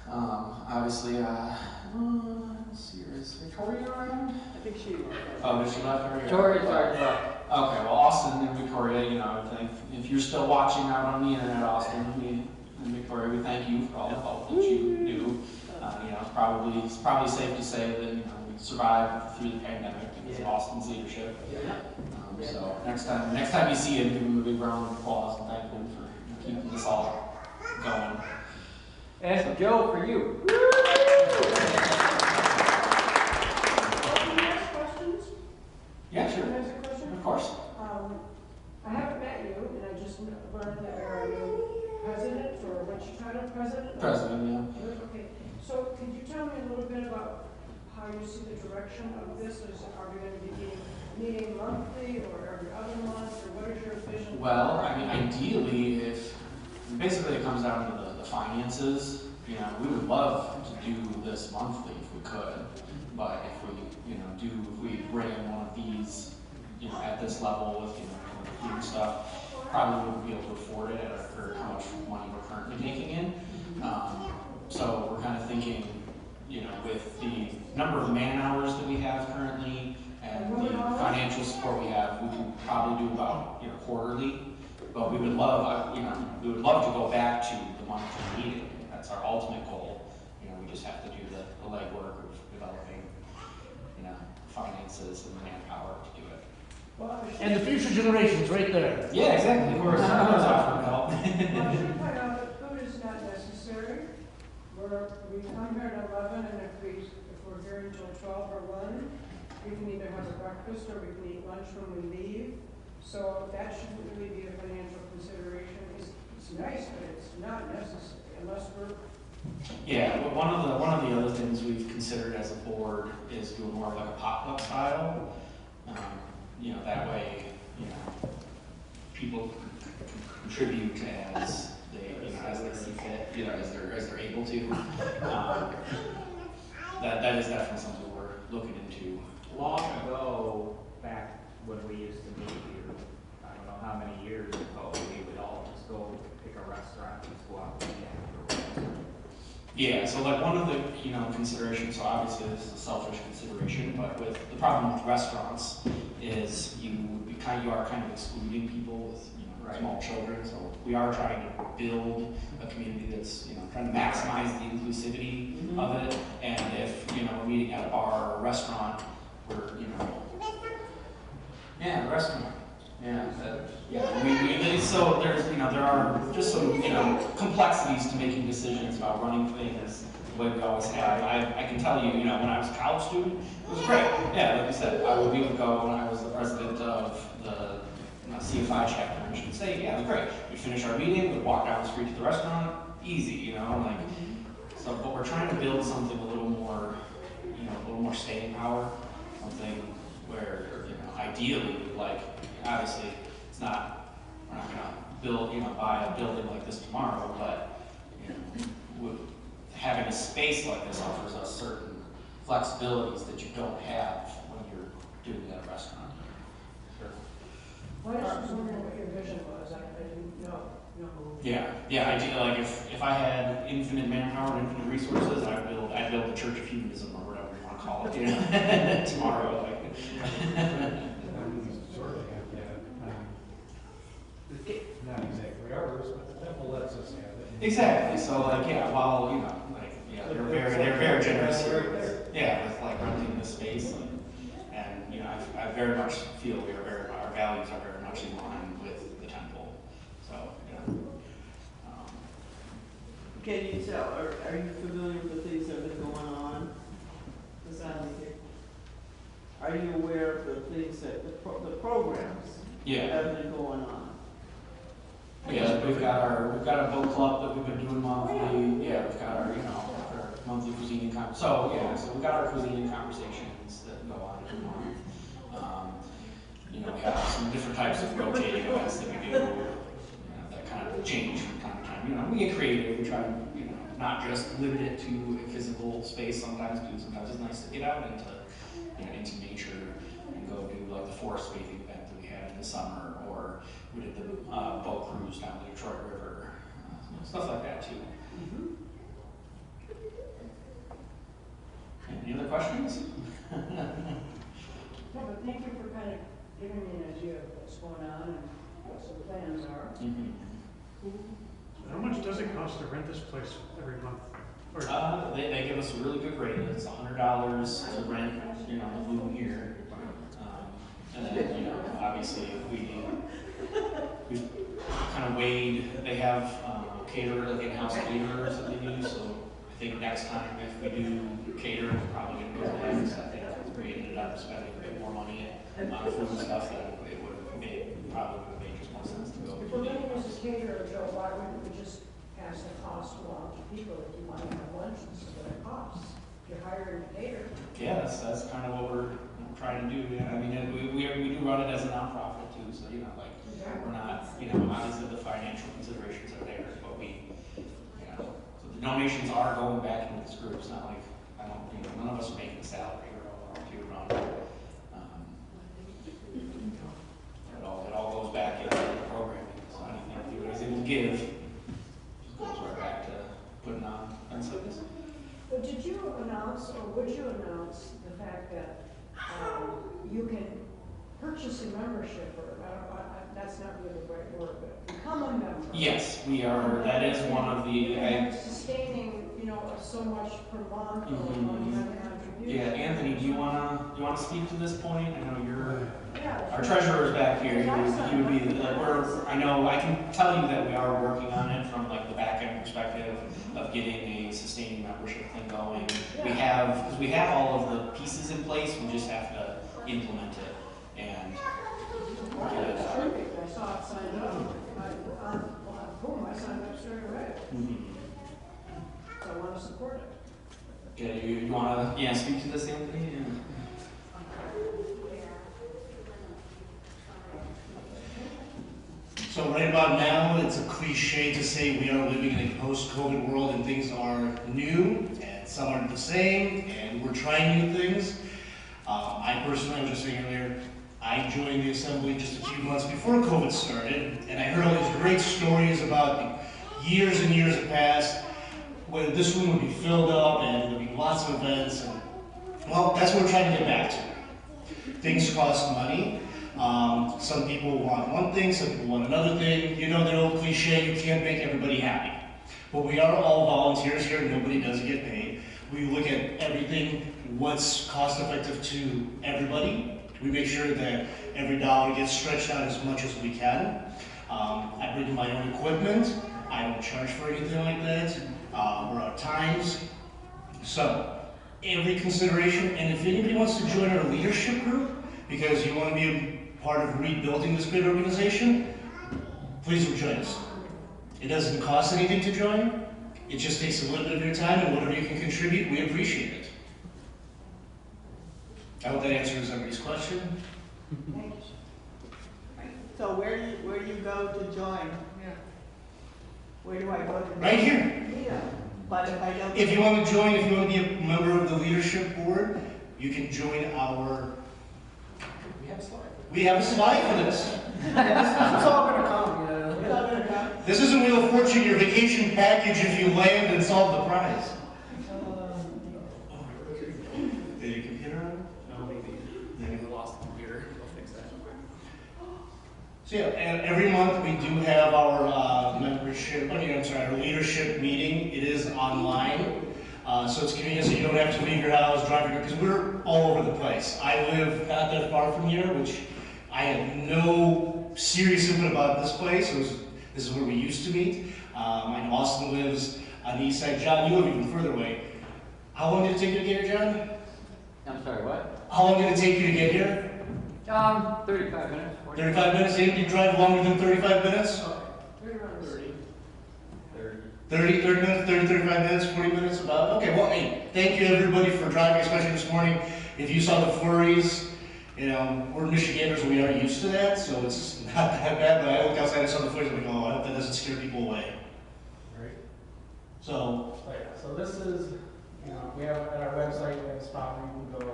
Obviously, let's see, is Victoria around? I think she. Oh, did she left already? Victoria's already left. Okay, well, Austin and Victoria, I think if you're still watching out on the internet, Austin and Victoria, we thank you for all the help that you do. It's probably safe to say that we survived through the pandemic because of Austin's leadership. So next time you see him, give him a big round of applause and thank him for keeping this all going. And Joe, for you. Can I ask questions? Yeah, sure. Can I ask a question? Of course. I haven't met you, and I just learned that you're a new president, or what's your title, president? President, yeah. Okay, so could you tell me a little bit about how you see the direction of this? Are we going to be meeting monthly, or every other month, or what is your vision? Well, ideally, basically it comes down to the finances. We would love to do this monthly if we could, but if we bring in one of these, at this level with, the food stuff, probably wouldn't be able to afford it for how much money we're currently taking in. So we're kind of thinking, with the number of man hours that we have currently and the financial support we have, we can probably do about, quarterly. But we would love, to go back to the monthly meeting. That's our ultimate goal. We just have to do the legwork of developing, finances and manpower to do it. Well, And the future generations right there. Yeah, exactly. Of course, offering help. I should point out that food is not necessary. We come here at 11, and if we're here until 12 or 1, we can either have a breakfast or we can eat lunch when we leave. So that shouldn't really be a financial consideration. It's nice, but it's not necessary unless we're. Yeah, but one of the other things we've considered as a board is doing more of like a potluck style. That way, people contribute as they see fit, as they're able to. That is definitely something we're looking into. Long ago, back when we used to meet here, I don't know how many years ago, we would all just go pick a restaurant and just go out and eat. Yeah, so like one of the considerations, so obviously this is a selfish consideration, but with the problem with restaurants is you are kind of excluding people with small children. So we are trying to build a community that's trying to maximize the inclusivity of it. And if we're meeting at a bar or a restaurant, we're the restaurant. So there's there are just some complexities to making decisions about running things the way we always have. I can tell you, when I was a college student, it was great. Yeah, like you said, we would go when I was the president of the CFI chapter, and she'd say, yeah, it was great. We'd finish our meeting, we'd walk down the street to the restaurant, easy, So, but we're trying to build something a little more staying power, something where ideally, obviously, we're not gonna build, buy a building like this tomorrow, but having a space like this offers us certain flexibilities that you don't have when you're doing it at a restaurant. Sure. Well, I was just wondering what your vision was. I didn't know. Yeah. Ideally, if I had infinite manpower and infinite resources, I'd build the Church of Humanism or whatever you want to call it. Tomorrow, Sort of have that. Not exactly ours, but the temple lets us have it. Exactly. So like, yeah, while, you know, like, yeah, they're very generous here. Yeah, with like renting the space, and you know, I very much feel our values are very much in line with the temple. So, yeah. Can you tell, are you familiar with the things that have been going on? Are you aware of the things that, the programs Yeah. that have been going on? Yeah, we've got a book club that we've been doing monthly. Yeah, we've got our, you know, our monthly cuisine and so we've got our cuisine and conversations that go on every month. You know, we have some different types of rotating events that we do, you know, that kind of change from time to time. You know, we get creative. We try to, you know, not just limit it to a physical space. Sometimes it's nice to get out into, you know, into nature and go do like the forest bathing event that we had in the summer, or we did the boat cruise down the Detroit River, stuff like that too. Any other questions? No, but thank you for kind of giving me an idea of what's going on and what some plans are. How much does it cost to rent this place every month? Or They give us a really good rate. It's $100 to rent, you know, the room here. And then, you know, obviously we've kind of weighed, they have caterers, like in-house caterers that they use, so I think next time if we do cater, we're probably going to go there, because I think if we ended up spending a bit more money on food and stuff, then it would have probably made just more sense to go. If we're going to use a caterer, Joe, why wouldn't we just pass the cost along to people if you want to have lunch, this is what it costs? If you're hiring a caterer. Yeah, that's kind of what we're trying to do. Yeah, I mean, we do run it as a nonprofit too, so you know, like we're not, you know, obviously the financial considerations are there, but we, you know, so the donations are going back into this group. It's not like you know, none of us are making a salary or to run. It all goes back into the programming. So anything that you guys able to give just goes right back to putting on events like this. But did you announce, or would you announce the fact that you can purchase a membership, or that's not really the right word, but become a member? Yes, we are. That is one of the. Sustaining, you know, so much per month or contribution. Yeah, Anthony, do you wanna speak to this point? I know you're. Yeah. Our treasurer is back here. He would be. I know. I can tell you that we are working on it from like the back end perspective of getting a sustaining membership thing going. We have all of the pieces in place. We just have to implement it and. That's perfect. I saw it signed up. Boom, I signed up straight away. So I want to support it. Yeah, you want to speak to this, Anthony? Yeah. So right about now, it's a cliche to say we are living in a post-COVID world and things are new and some are the same and we're trying new things. I personally, I was just saying earlier, I joined the assembly just a few months before COVID started, and I heard all these great stories about the years and years that passed when this room would be filled up and there'd be lots of events. And, well, that's what we're trying to get back to. Things cost money. Some people want one thing, some people want another thing. You know the old cliche, you can't make everybody happy. But we are all volunteers here, nobody does get paid. We look at everything, what's cost effective to everybody. We make sure that every dollar gets stretched out as much as we can. I bring my own equipment. I don't charge for anything like that, or our times. So, every consideration, and if anybody wants to join our leadership group, because you want to be a part of rebuilding this great organization, please join us. It doesn't cost anything to join. It just takes a little bit of your time, and whatever you can contribute, we appreciate it. I hope that answers everybody's question. Thank you. So where do you go to join? Yeah. Where do I go to? Right here. Yeah. But if I don't. If you want to join, if you want to be a member of the leadership board, you can join our. We have a slide for this. It's all gonna come. This isn't Wheel of Fortune, your vacation package if you land and solve the prize. Did your computer on? No, maybe. So yeah, and every month we do have our our leadership meeting. It is online. So it's convenient, so you don't have to leave your house, drive your, because we're all over the place. I live not that far from here, which I had no serious input about this place. This is where we used to meet. I know Austin lives on the east side. John, you live even further away. How long did it take you to get here, John? I'm sorry, what? How long did it take you to get here? 35 minutes. 35 minutes? You drive longer than 35 minutes? 30 minutes, 35 minutes, 40 minutes about? Okay, well, hey, thank you everybody for driving, especially this morning. If you saw the flurries, you know, we're Michiganders, we are used to that, so it's not that bad, but I looked outside and saw the flurries, and I'm like, oh, I hope that doesn't scare people away. Right. So, So this is, you know, we have at our website, we have a spot where you can go to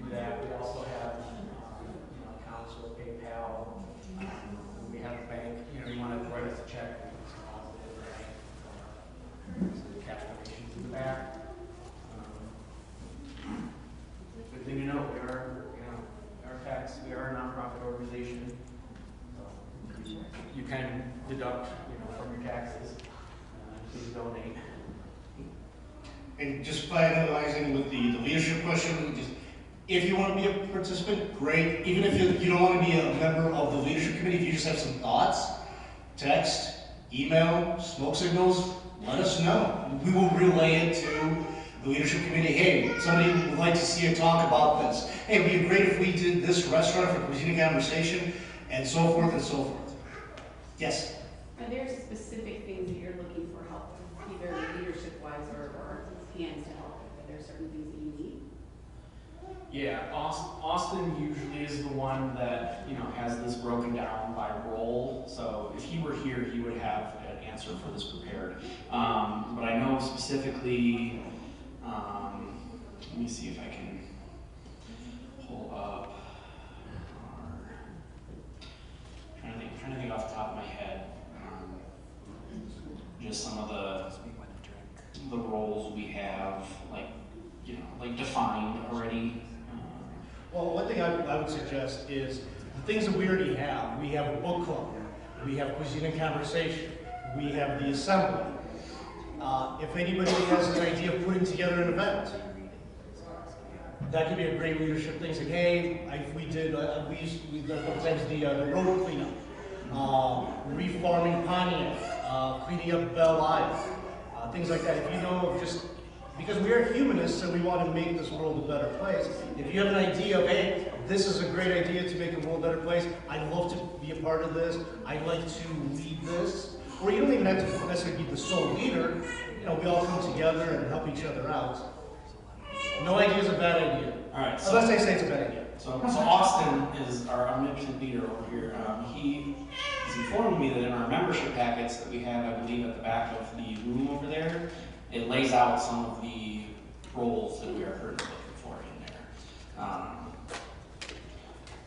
do that. We also have, you know, accounts with PayPal. We have a bank, you know, you want to write us a check, we can deposit it in the bank. So the cash donations in the back. Good thing to know, we are, you know, we are a nonprofit organization. So you can deduct, you know, from your taxes, please donate. and just finalizing with the leadership question, if you want to be a participant, great. Even if you don't want to be a member of the leadership committee, if you just have some thoughts, text, email, smoke signals, let us know. We will relay it to the leadership committee. Hey, somebody would like to see a talk about this. Hey, it would be great if we did this restaurant for cuisine conversation, and so forth and so forth. Yes? Are there specific things that you're looking for help with, either leadership-wise or hands to help with? Are there certain things that you need? Yeah, Austin usually is the one that, you know, has this broken down by role. So if he were here, he would have an answer for this prepared. But I know specifically, let me see if I can pull up. Trying to think off the top of my head. Just some of the roles we have, like, you know, like defined already. Well, one thing I would suggest is the things that we already have. We have a book club. We have cuisine and conversation. We have the assembly. If anybody has an idea of putting together an event, that could be a great leadership thing. It's like, hey, we did a couple times the road cleanup, reforming Pontiac, cleaning up Belle Isle, things like that. If you know of just, because we are humanists and we want to make this world a better place, if you have an idea of, hey, this is a great idea to make the world a better place, I'd love to be a part of this, I'd like to lead this, or you don't even have to necessarily be the sole leader, you know, we all come together and help each other out. No idea is a bad idea. All right. So, unless they say it's a bad idea. So Austin is our omnipotent leader over here. He has informed me that in our membership packets that we have, I believe, at the back of the room over there, it lays out some of the roles that we are currently looking for in there.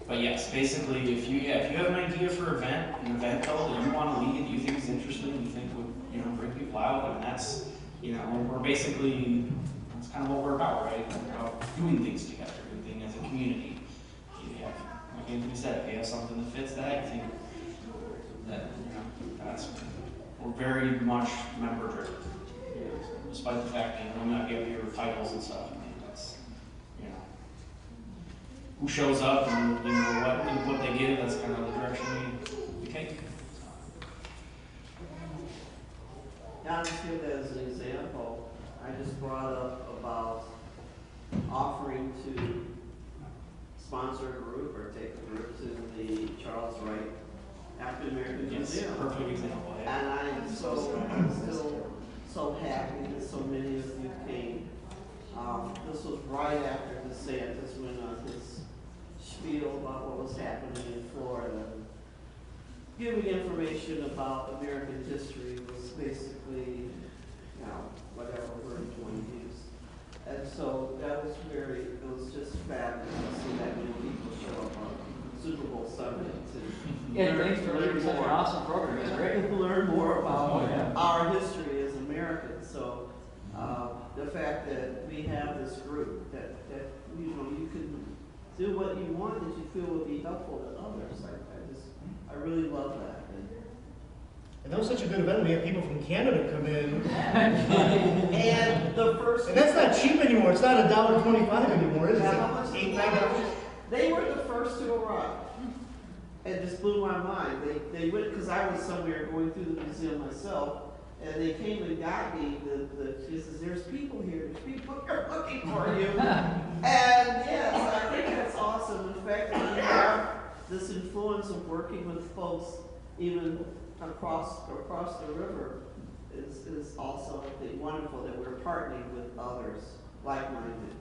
But yes, basically, if you have an idea for an event though that you want to lead, that you think is interesting, you think would, you know, bring people out, and that's, you know, we're basically, that's kind of what we're about, right? We're about doing things together, doing things as a community. You have, like Anthony said, if you have something that fits that, you think that, you know, we're very much member driven. Despite the fact that we might be up here with titles and stuff, I mean, that's, you know, who shows up and, you know, what input they give, that's kind of the direction we take. I'll just give that as an example. I just brought up about offering to sponsor a group or take a group to the Charles Wright African American Museum. Perfect example. Yeah. And I'm still so happy that so many of you came. This was right after DeSantis went on his spiel about what was happening in Florida. Giving information about American history was basically, you know, whatever word you want to use. And so that was it was just fabulous to see that many people show up on Super Bowl Sunday to Thanks for leading such an awesome program. It's great. learn more about our history as Americans. So the fact that we have this group that you know you can do what you want that you feel would be helpful to others. I I really love that. And that was such a good event, we had people from Canada come in. And the first. And that's not cheap anymore, it's not $1.25 anymore, is it? Yeah, how much? $8, $9? They were the first to arrive. It just blew my mind. They went, because I was somewhere going through the museum myself, and they came and got me. She says, there's people here, there's people here looking for you. And yes, I think that's awesome. In fact, we have this influence of working with folks even across the river is also, I think, wonderful that we're partnering with others, like-minded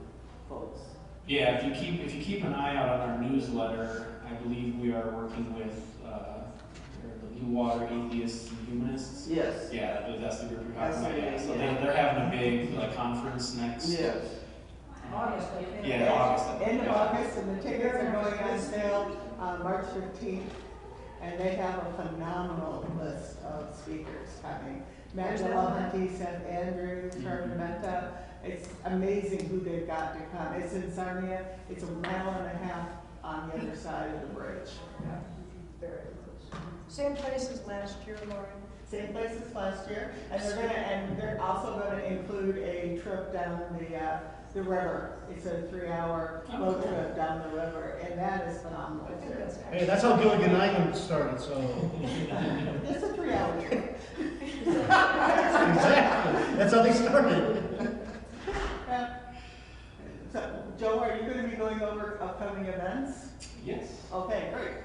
folks. Yeah, if you keep an eye out on our newsletter, I believe we are working with the Blue Water Atheists and Humanists. Yes. Yeah, that's the group you're talking about. That's Yeah, so yeah. they're having a big conference next. Yes. August, I think. Yeah, August. End of Yeah. August, and the tickets are going on sale on March 15th. And they have a phenomenal list of speakers coming. Where's that Magdala at? Huntty, St. Andrews, Tormenta. It's amazing who they've got to come. It's in Sarnia. It's a mile and a half on the other side of the bridge. Very close. Same place as last year, Lauren. Same place as last year, and they're also gonna include a trip down the river. It's a 3-hour boat trip down the river, and that is phenomenal I think too. that's Hey, that's how Gilligan Island started, so. It's a 3-hour trip. Exactly, that's how they started. So, Joe, are you gonna be going over upcoming events? Yes. Okay, great.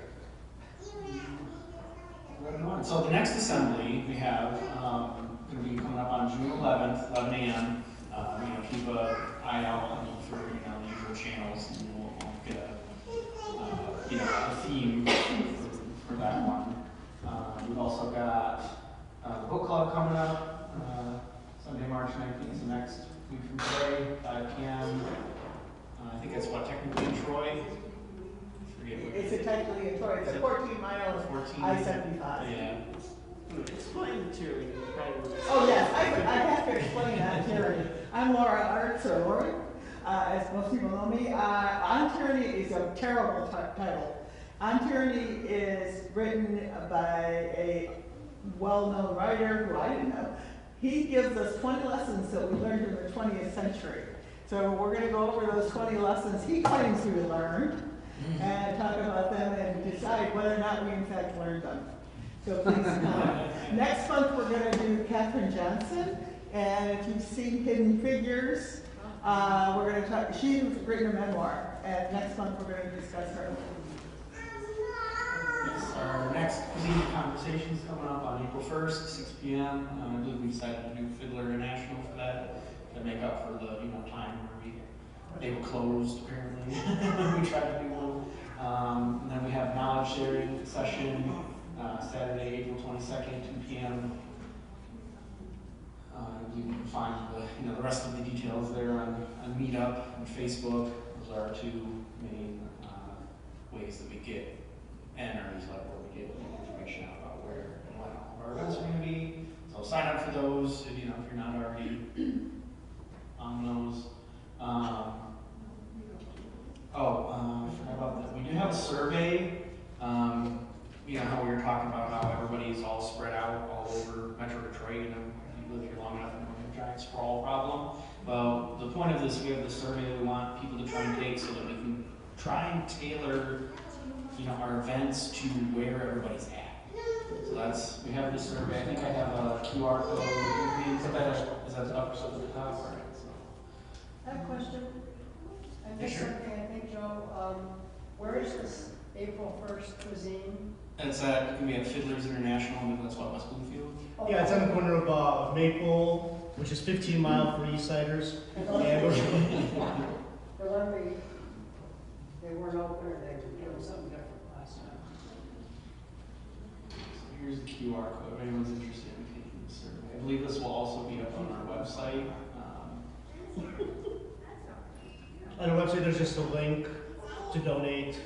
Right on. So the next assembly we have going to be coming up on June 11th, 11 a.m. Keep an eye out for the usual channels, and we'll get a theme for that one. We've also got the book club coming up Sunday, March 19th, so next week from today, 5 p.m. I think that's technically in Troy. It's a technically in Troy. It's a 14 miles 14. I-75. Yeah. Explain the cheering. Oh yes, I have to explain that, Terry. I'm Laura Arts, or Lori, as most people know me. On Tyranny is a terrible title. On Tyranny is written by a well-known writer who I didn't know. He gives us 20 lessons that we learned in the 20th century. So we're going to go over those 20 lessons he claims we learned and talk about them and decide whether or not we in fact learned them. So please come. Next month we're going to do Katherine Johnson, and if you've seen Hidden Figures, we're going to talk. She's written a memoir, and next month we're going to discuss her. Yes, our next cuisine conversation is coming up on April 1st, 6 p.m. I believe we decided to do Fiddler International for that to make up for the time where they were closed apparently. We tried to do one. And then we have knowledge sharing session Saturday, April 22nd, 2 p.m. You can find the rest of the details there on Meetup and Facebook. Those are our two main ways that we get, and our newsletter where we get information out about where and when all of our events are going to be. So sign up for those if you're not already on those. I forgot about that. We do have a survey. How we were talking about how everybody's all spread out all over Metro Detroit. If you live here long enough, you know, we have a giant sprawl problem. Well, the point of this, we have this survey that we want people to try and take so that we can try and tailor, our events to where everybody's at. So we have this survey. I think I have a QR code. Is that up at the top? All right. So. I have a question. I missed Sure. something, I think, Joe. Where is this April 1st cuisine? It's going to be at Fiddlers International, and that's West Bloomfield. Oh, Yeah, it's on the corner of Maple, which is 15 mile for East Siders. And And we're, the one they weren't open, or they were doing something different last time. So here's the QR code if anyone's interested in taking the survey. I believe this will also be up on our website. on the website, there's just a link to donate.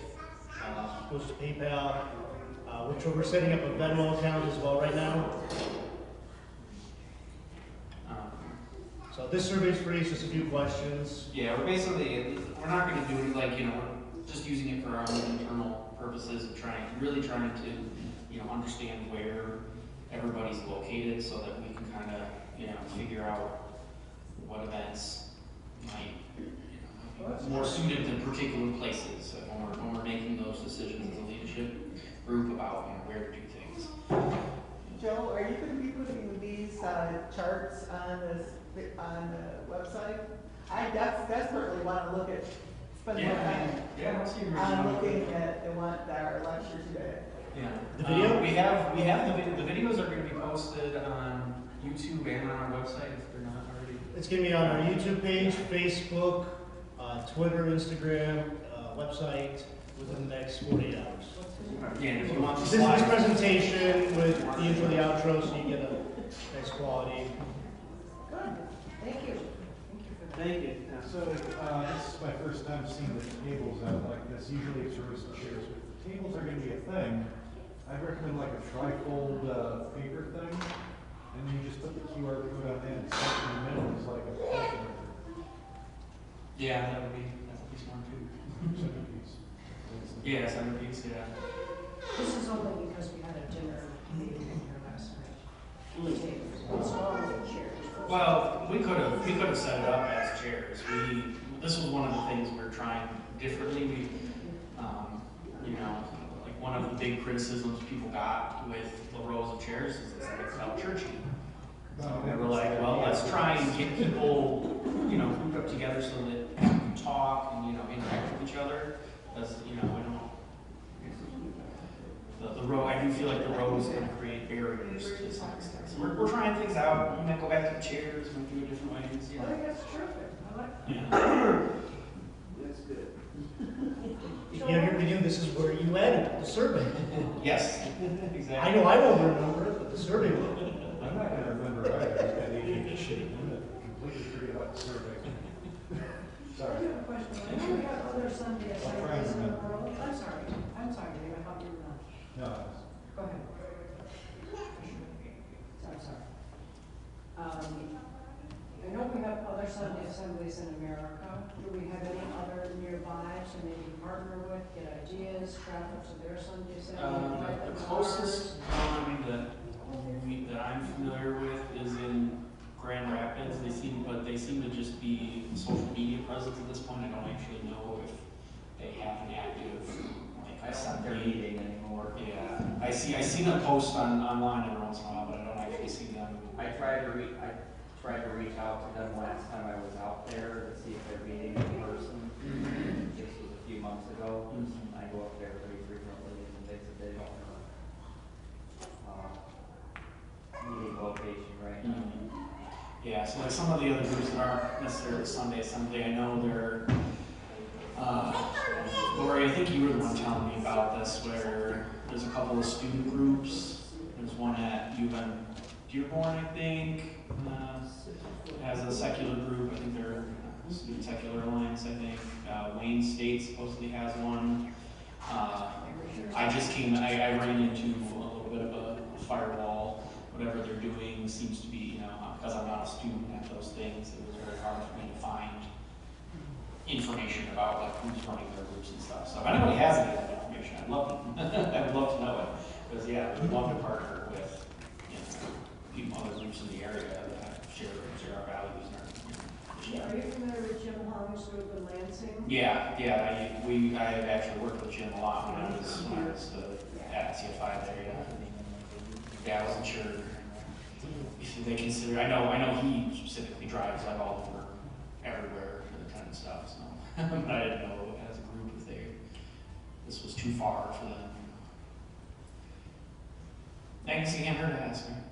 Goes to PayPal, which we're setting up a Venmo account as well right now. So this survey's free, it's just a few questions. Yeah, we're not going to do it we're just using it for our own internal purposes of really trying to, you know, understand where everybody's located so that we can kind of, you know, figure out what events might, you know, be more suited to particular places when we're making those decisions as a leadership group about, you know, where to do things. Joe, are you going to be putting these charts on the website? I desperately want to look at, spend more time Yeah, I'll see your on looking at our lecture today. Yeah. The video? We have the videos are going to be posted on YouTube and on our website if they're not already. It's going to be on our YouTube page, Facebook, Twitter, Instagram, website within the next 48 hours. Yeah, and if you want the This is slides. this presentation with the intro, the outro, so you get a nice quality. Good, thank you. Thank you. Yeah. So, this is my first time seeing the tables out like this. Usually it's rows of chairs. If the tables are gonna be a thing, I'd recommend like a trifold, paper thing. And then you just put the QR code on that and stuff in the middle is like a calculator. Yeah, that would be smart too. Centerpiece. Yeah, centerpiece. Yeah. This is only because we had a dinner meeting in here last night. It's normally chairs. Well, we could have set it up as chairs. This was one of the things we were trying differently. You know, like one of the big criticisms people got with the rows of chairs is that it felt churchy. So we were like, well, let's try and get people, you know, grouped up together so that people can talk and, you know, interact with each other. Because, you know, we don't. The row, I do feel like the row is going to create barriers to some extent. So we're trying things out. We might go back to the chairs, we might do it different ways. I think that's terrific. I like that. Yeah. That's good. If you have your video, this is where you added the survey. Yes, exactly. I know I won't remember it, but the survey will. I'm not gonna remember either. I've got ADHD. I'm gonna completely forget about the survey. I Sorry. have a question. I know we have other Sunday I'll try and assemblies in the remember. world. I'm sorry, Dave. I thought you were not. No, Go ahead. Sorry. I know we have other Sunday assemblies in America. Do we have any other nearby to maybe partner with, get ideas, traffic to their Sunday assembly? The closest one that I'm familiar with is in Grand Rapids. They seem to just be social media presence at this point. I don't actually know if they have an active like I don't think they're assembly. meeting anymore. Yeah, I see them post online every once in a while, but I don't actually see them. I tried to reach out to them last time I was out there to see if they're meeting in person. This was a few months ago. I go up there pretty frequently and they said they don't have a meeting location right now. Yeah, so like some of the other groups that aren't necessarily Sunday Assembly, I know they're, Lori, I think you were the one telling me about this, where there's a couple of student groups. There's one at UM Dearborn, I think, has a secular group. I think they're Student Secular Alliance, I think. Wayne State supposedly has one. I ran into a little bit of a firewall. Whatever they're doing seems to be, you know, because I'm not a student at those things, it was very hard for me to find information about like who's running their groups and stuff. So if anybody has any of that information, I'd love to know it. Because yeah, we'd love to partner with, you know, people, other groups in the area that share our values and our, Are you familiar with Jim Hung's group in Lansing? Yeah, I have actually worked with Jim a lot when I was at CFI there. Yeah, I wasn't sure if they consider. I know he specifically drives like all over everywhere for the tent and stuff. So, but I didn't know as a group if this was too far for them. I guess you can't hurt to ask, right?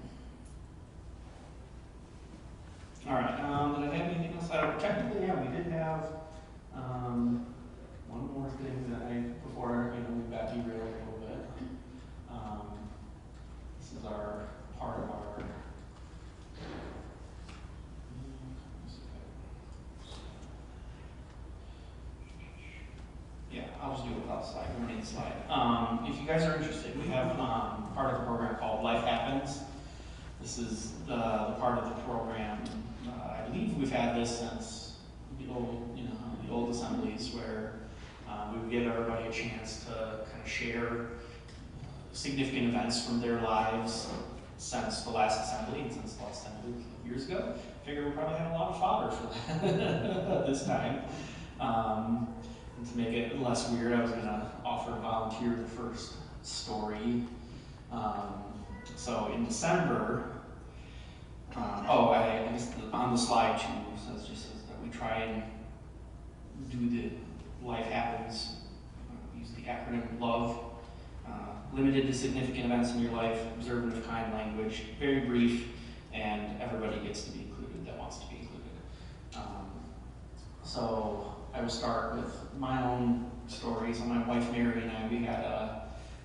All right. Did I have anything else? Technically, yeah, we did have one more thing that before we got derailed a little bit. This is our part of our. Yeah, I'll just do it without the slide. We don't need the slide. If you guys are interested, we have part of a program called Life Happens. This is the part of the program. I believe we've had this since the old assemblies, where We would give everybody a chance to kind of share significant events from their lives since the last assembly and since the last assembly years ago. I figure we probably had a lot of fodder for that this time. And to make it less weird, I was going to offer to volunteer the first story. So in December, I guess on the slide too, says just that we try and do the life happens, use the acronym LOVE, limited to significant events in your life, observant of kind language, very brief, and everybody gets to be included that wants to be included. So I will start with my own story. So my wife Mary and I, we had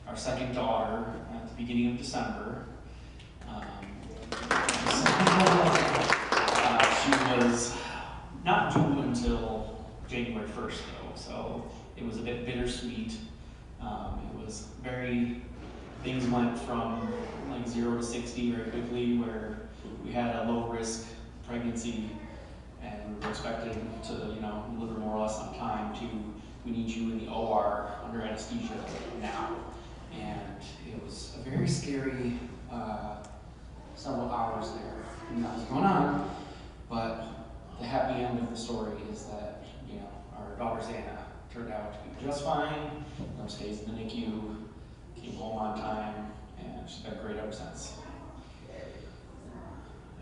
our second daughter at the beginning of December. She was not due until January 1st though, so it was a bit bittersweet. It was things went from like 0 to 60 very quickly, where we had a low risk pregnancy and we were expected to, deliver more or less on time to, we need you in the OR under anesthesia now. And it was a very scary several hours there. And that was going on. But the happy end of the story is that, our daughter Xana turned out to be just fine. No stays in the NICU, came home on time, and she's been great ever since.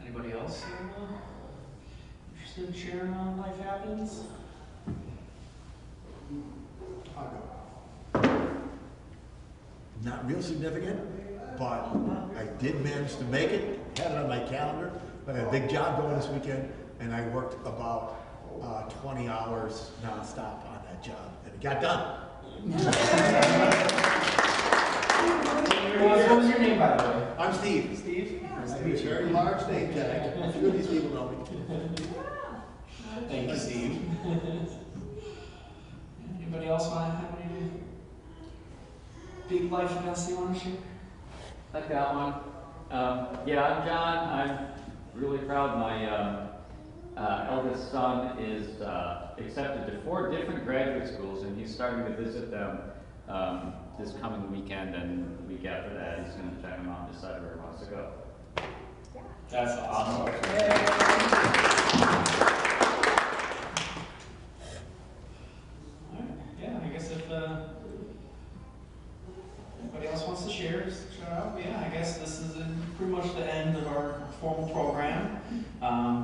Anybody else interested in sharing on Life Happens? I'll go. Not real significant, but I did manage to make it. Had it on my calendar. I had a big job going this weekend, and I worked about 20 hours nonstop on that job, and it got done. What was your name, by the way? I'm Steve. Steve? I have a very large name tag. A few of these people know me. Thank you, Steve. Anybody else want to have any big life events they want to share? I've got one. Yeah, I'm John. I'm really proud. My eldest son is accepted to 4 different graduate schools, and he's starting to visit them this coming weekend, and the week after that, he's going to check them out and decide where he wants to go. That's awesome. Yeah, I guess if anybody else wants to share, just shout out. Yeah, I guess this is pretty much the end of our formal program.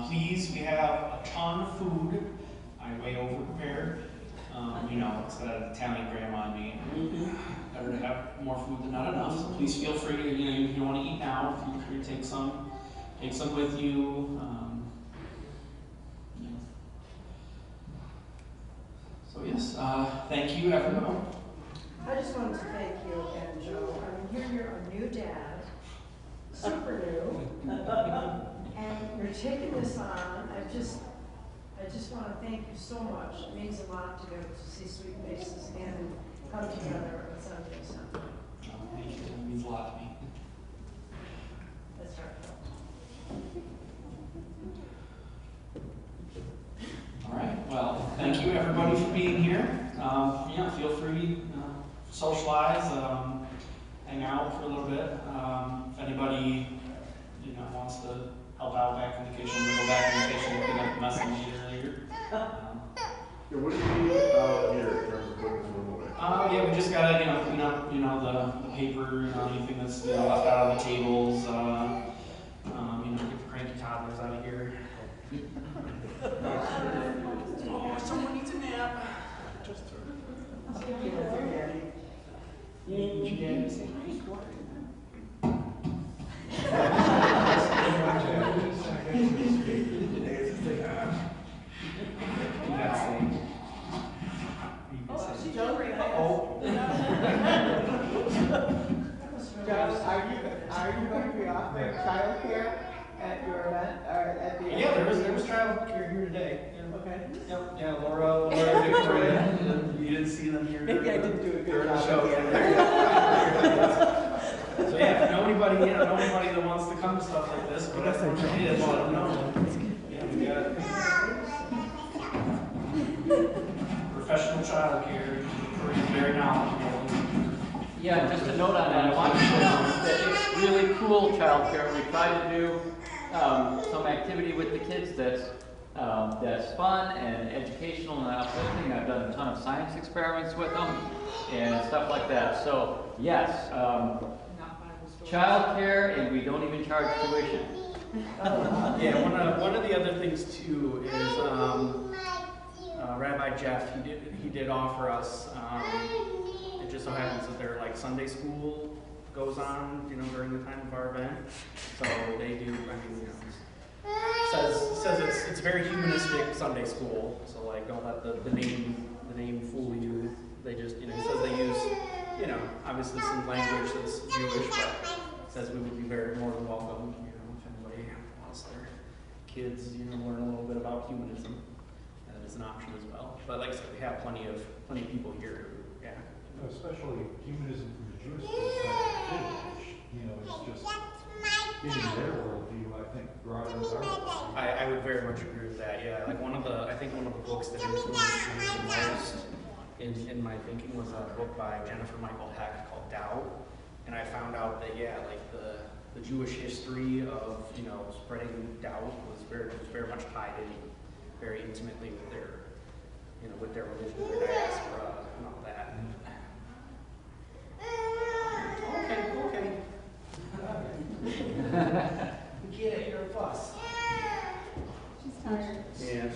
Please, we have a ton of food. I'm way over prepared. It's got an Italian grandma in me. Better to have more food than not enough. So please feel free to, if you want to eat now, feel free to take some with you. So yes, thank you, everyone. I just wanted to thank you again, Joe. You're a new dad, super new, and you're taking this on. I just want to thank you so much. It means a lot to go to see sweet faces and come together on Sunday. Thank you. It means a lot to me. That's heartfelt. All right. Well, thank you everybody for being here. Feel free to socialize, hang out for a little bit. If anybody wants to help out back in the kitchen, we'll go back in the kitchen looking at the mess we made earlier. What do you need here in terms of putting food away? Yeah, we just gotta clean up the paper, anything that's left out on the tables. Get the cranky toddlers out of here. Oh, someone needs a nap. Are you going to be offering childcare at your event or at the? Yeah, there was childcare here today. Yeah. Okay. Yep. Yeah, Laura, Victoria. You didn't see them here. Maybe I didn't do a good job. So yeah, if nobody that wants to come to stuff like this, but if it is, let them know. Yeah, we got professional childcare. very knowledgeable. Yeah, just a note on that, I want to show that it's really cool childcare. We try to do some activity with the kids that's fun and educational and uplifting. I've done a ton of science experiments with them and stuff like that. So yes, childcare, and we don't even charge tuition. Yeah, one of the other things too is Rabbi Jeff. He did offer us. It just so happens that their like Sunday school goes on, during the time of our event. So they do. I mean, says it's very humanistic Sunday school. So like, don't let the name fool you. They just, he says they use, obviously some language that's Jewish, but says we would be very more than welcome, if anybody wants their kids, learn a little bit about humanism. That is an option as well. But like I said, we have plenty of people here who, Especially humanism from the Jewish perspective, it's just getting their worldview, I think, broader than ours. I would very much agree with that. Yeah, like I think one of the books that influenced me the most in my thinking was a book by Jennifer Michael Hecht called Doubt, and I found out that like the Jewish history of spreading doubt was very much tied in very intimately with their religion, their diaspora, and all that. Okay. We get it, you're a bus. She's tired. Yeah.